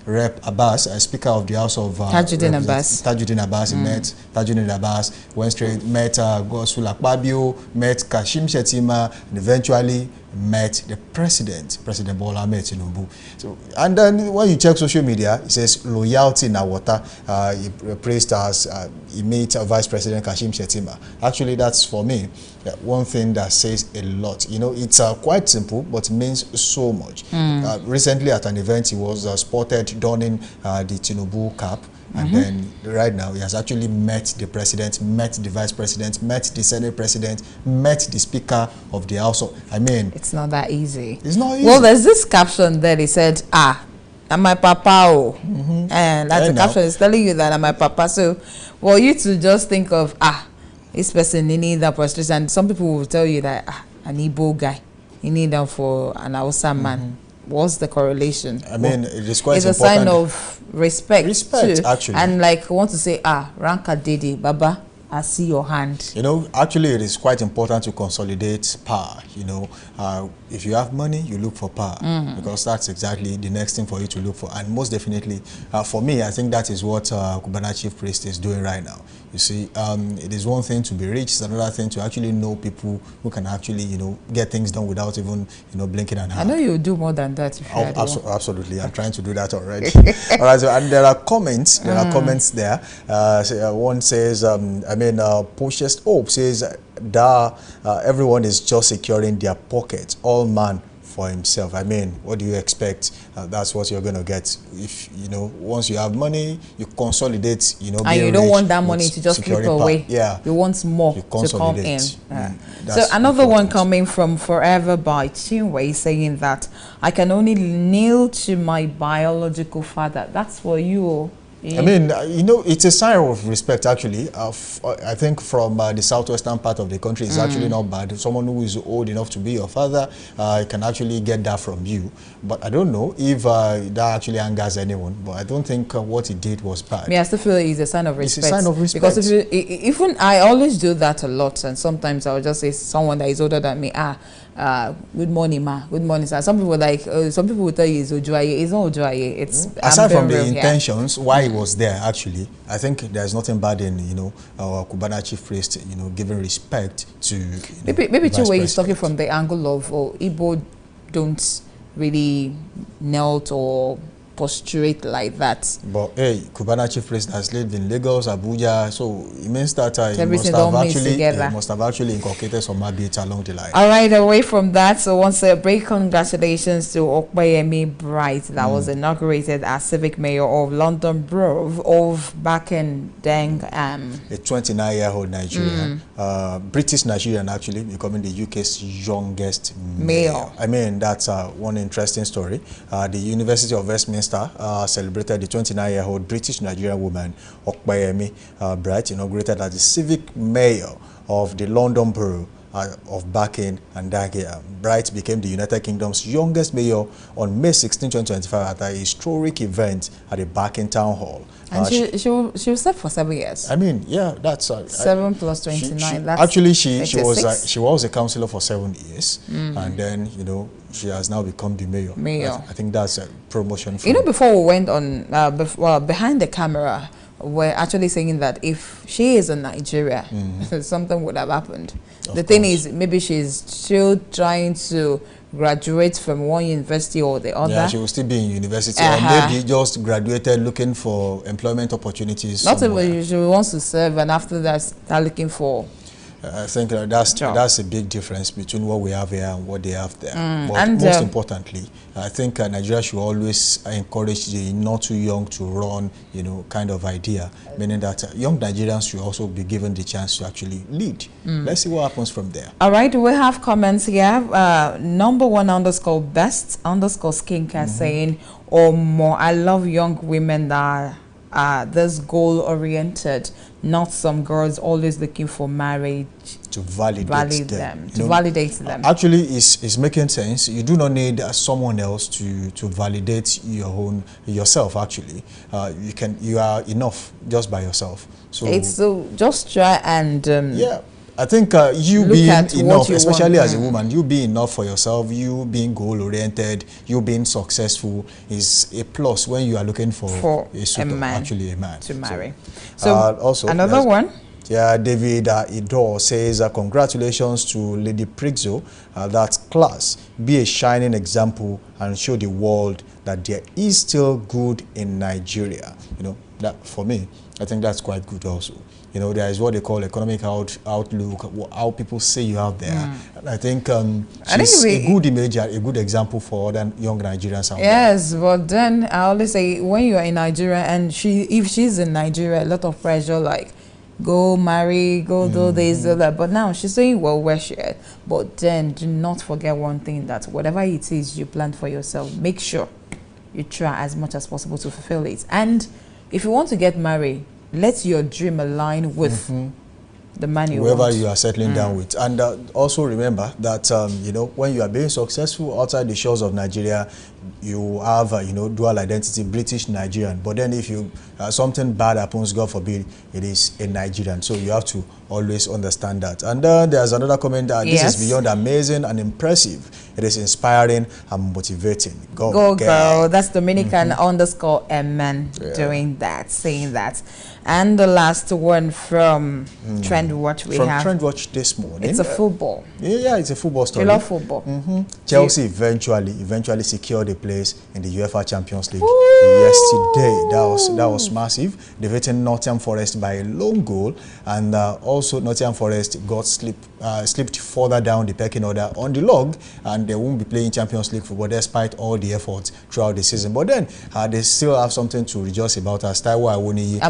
Rep Abbas, Speaker of the House of Tajuddin Abbas. Tajuddin Abbas, he met Tajuddin Abbas, went straight, met Godswill Akpabio, met Kashim Shettima, and eventually met the president, President Bola Ahmed Tinubu. So, and then when you check social media, it says loyalty na water. He praised as he met Vice President Kashim Shettima. Actually, that's for me one thing that says a lot. It's quite simple, but means so much. Recently at an event, he was spotted donning the Tinubu cap. And then right now, he has actually met the president, met the vice president, met the senate president, met the speaker of the house. I mean, it's not that easy. It's not easy. Well, there's this caption there. He said, I'm my papa. And that's the caption. It's telling you that I'm my papa. So, well, you to just think of, this person, they need that prostration. And some people will tell you that, an Igbo guy, you need that for an Hausa man. What's the correlation? I mean, it is quite important. It's a sign of respect too. Actually. And like, I want to say, Ranka Dede, Baba, I see your hand. Actually, it is quite important to consolidate power. If you have money, you look for power, because that's exactly the next thing for you to look for. And most definitely, for me, I think that is what Cubana Chief Priest is doing right now. You see, it is one thing to be rich, it's another thing to actually know people who can actually, get things done without even, blinking an eye. I know you'll do more than that. If you absolutely, I'm trying to do that already. All right, so, and there are comments. There are comments there. One says, Poshest Hope says that everyone is just securing their pockets, all man for himself. I mean, what do you expect? That's what you're going to get. If, once you have money, you consolidate, and you don't want that money to just slip away. Yeah. You want more to come in. So another one coming from Forever by Chinwe saying that I can only kneel to my biological father. That's for you. I mean, it's a sign of respect, actually. I think from the southwestern part of the country, it's actually not bad. Someone who is old enough to be your father can actually get that from you. But I don't know if that actually angers anyone. But I don't think what he did was bad. I still feel it's a sign of respect. It's a sign of respect. Because even I always do that a lot. And sometimes I'll just say someone that is older than me, good morning, ma. Good morning, sir. Some people some people will tell you it's Ojuaye. It's not Ojuaye. It's aside from the intentions, why he was there. Actually, I think there's nothing bad in our Cubana Chief Priest giving respect to maybe Chinwe is talking from the angle of Igbo don't really kneel or posturate like that. But hey, Cubana Chief Priest has lived in Lagos, Abuja, so it means that he must have actually inculcated some habits along the line. All right, away from that, so once a break, congratulations to Okpeyemi Bright, that was inaugurated as civic mayor of London Borough of Bakendeng. A 29-year-old Nigerian, British Nigerian, actually becoming the UK's youngest mayor. I mean, that's one interesting story. The University of Westminster celebrated the 29-year-old British Nigerian woman Okpeyemi Bright, inaugurated as the civic mayor of the London Borough of Barking and Dagenham. Bright became the United Kingdom's youngest mayor on May 16, 2025 at a historic event at the Barking Town Hall. And she was there for 7 years. I mean, yeah, that's 7 plus 29. That's actually, she was a councillor for 7 years, and then she has now become the mayor. I think that's a promotion. Before we went on, behind the camera, were actually saying that if she is in Nigeria, something would have happened. The thing is, maybe she's still trying to graduate from one university or the other. Yeah, she will still be in university, or maybe just graduated looking for employment opportunities. Not even she wants to serve, and after that, start looking for. I think that's a big difference between what we have here and what they have there. But and most importantly, I think Nigeria should always encourage the not too young to run, you know, kind of idea, meaning that young Nigerians should also be given the chance to actually lead. Let's see what happens from there. All right, we have comments here. #1_best_skincare saying, "Oh, more, I love young women that are this goal-oriented, not some girls always looking for marriage to validate them. Actually, it's making sense. You do not need someone else to validate yourself. Actually, you are enough just by yourself. So just try and yeah. I think you being enough, especially as a woman, you being enough for yourself, you being goal-oriented, you being successful is a plus when you are looking for a suitor, actually a man to marry. So also another one. Yeah, David Idor says, congratulations to Lady Prixo. That's class. Be a shining example and show the world that there is still good in Nigeria. You know, that for me, I think that's quite good also. You know, there is what they call economic outlook, how people say you out there. And I think she's a good image, a good example for other young Nigerians out there. Yes, but then I always say, when you are in Nigeria and if she's in Nigeria, a lot of pressure, like, go marry, go do this, do that. But now she's saying, well, where she at? But then do not forget one thing, that whatever it is you plan for yourself, make sure you try as much as possible to fulfill it. And if you want to get married, let your dream align with the man you whoever want. you are settling down with. And also remember that, you know, when you are being successful outside the shores of Nigeria, you have, you know, dual identity, British, Nigerian. But then if you something bad happens, God forbid, it is a Nigerian. So you have to always understand that. And there's another comment that this is beyond amazing and impressive. It is inspiring and motivating. Go girl. That's Dominican _MN doing that, saying that. And the last one from Trendwatch we have. From Trendwatch this morning. It's a football. Yeah, it's a football story. You love football. Chelsea eventually secured a place in the UEFA Champions League yesterday. That was massive, defeating Nottingham Forest by a lone goal, and also Nottingham Forest got slipped further down the pecking order on the log, and they won't be playing Champions League football despite all the efforts throughout the season. But then they still have something to rejoice about, as Taiwo Awoniyi,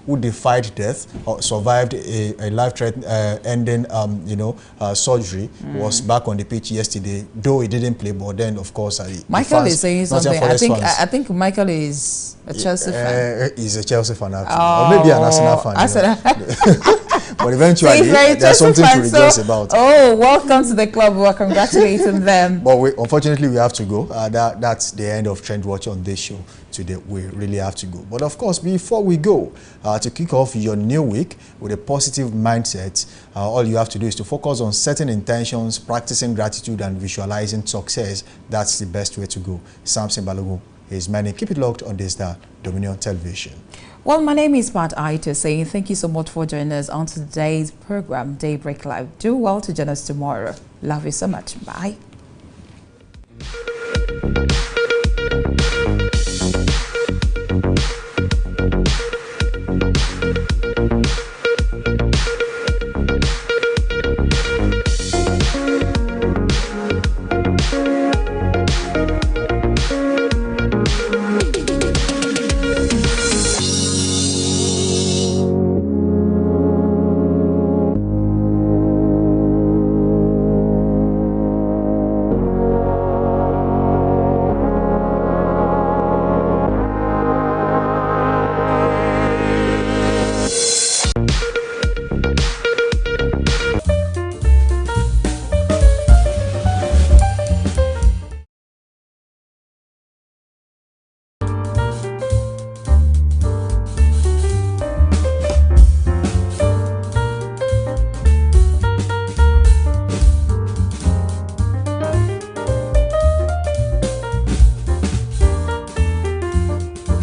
who defied death, survived a life-ending surgery, was back on the pitch yesterday, though he didn't play. But then, of course, Michael is saying something. I think Michael is a Chelsea fan. He's a Chelsea fan, actually. Or maybe an Arsenal fan. But eventually, there's something to rejoice about. Oh, welcome to the club. We're congratulating them. But unfortunately, we have to go. That's the end of Trendwatch on this show today. We really have to go. But of course, before we go, to kick off your new week with a positive mindset, all you have to do is to focus on setting intentions, practicing gratitude, and visualizing success. That's the best way to go. Samson Balogun is my name. Keep it locked on this Dominion Television. Well, my name is Pat Aita, saying thank you so much for joining us on today's program, Daybreak Live. Do well to join us tomorrow. Love you so much. Bye.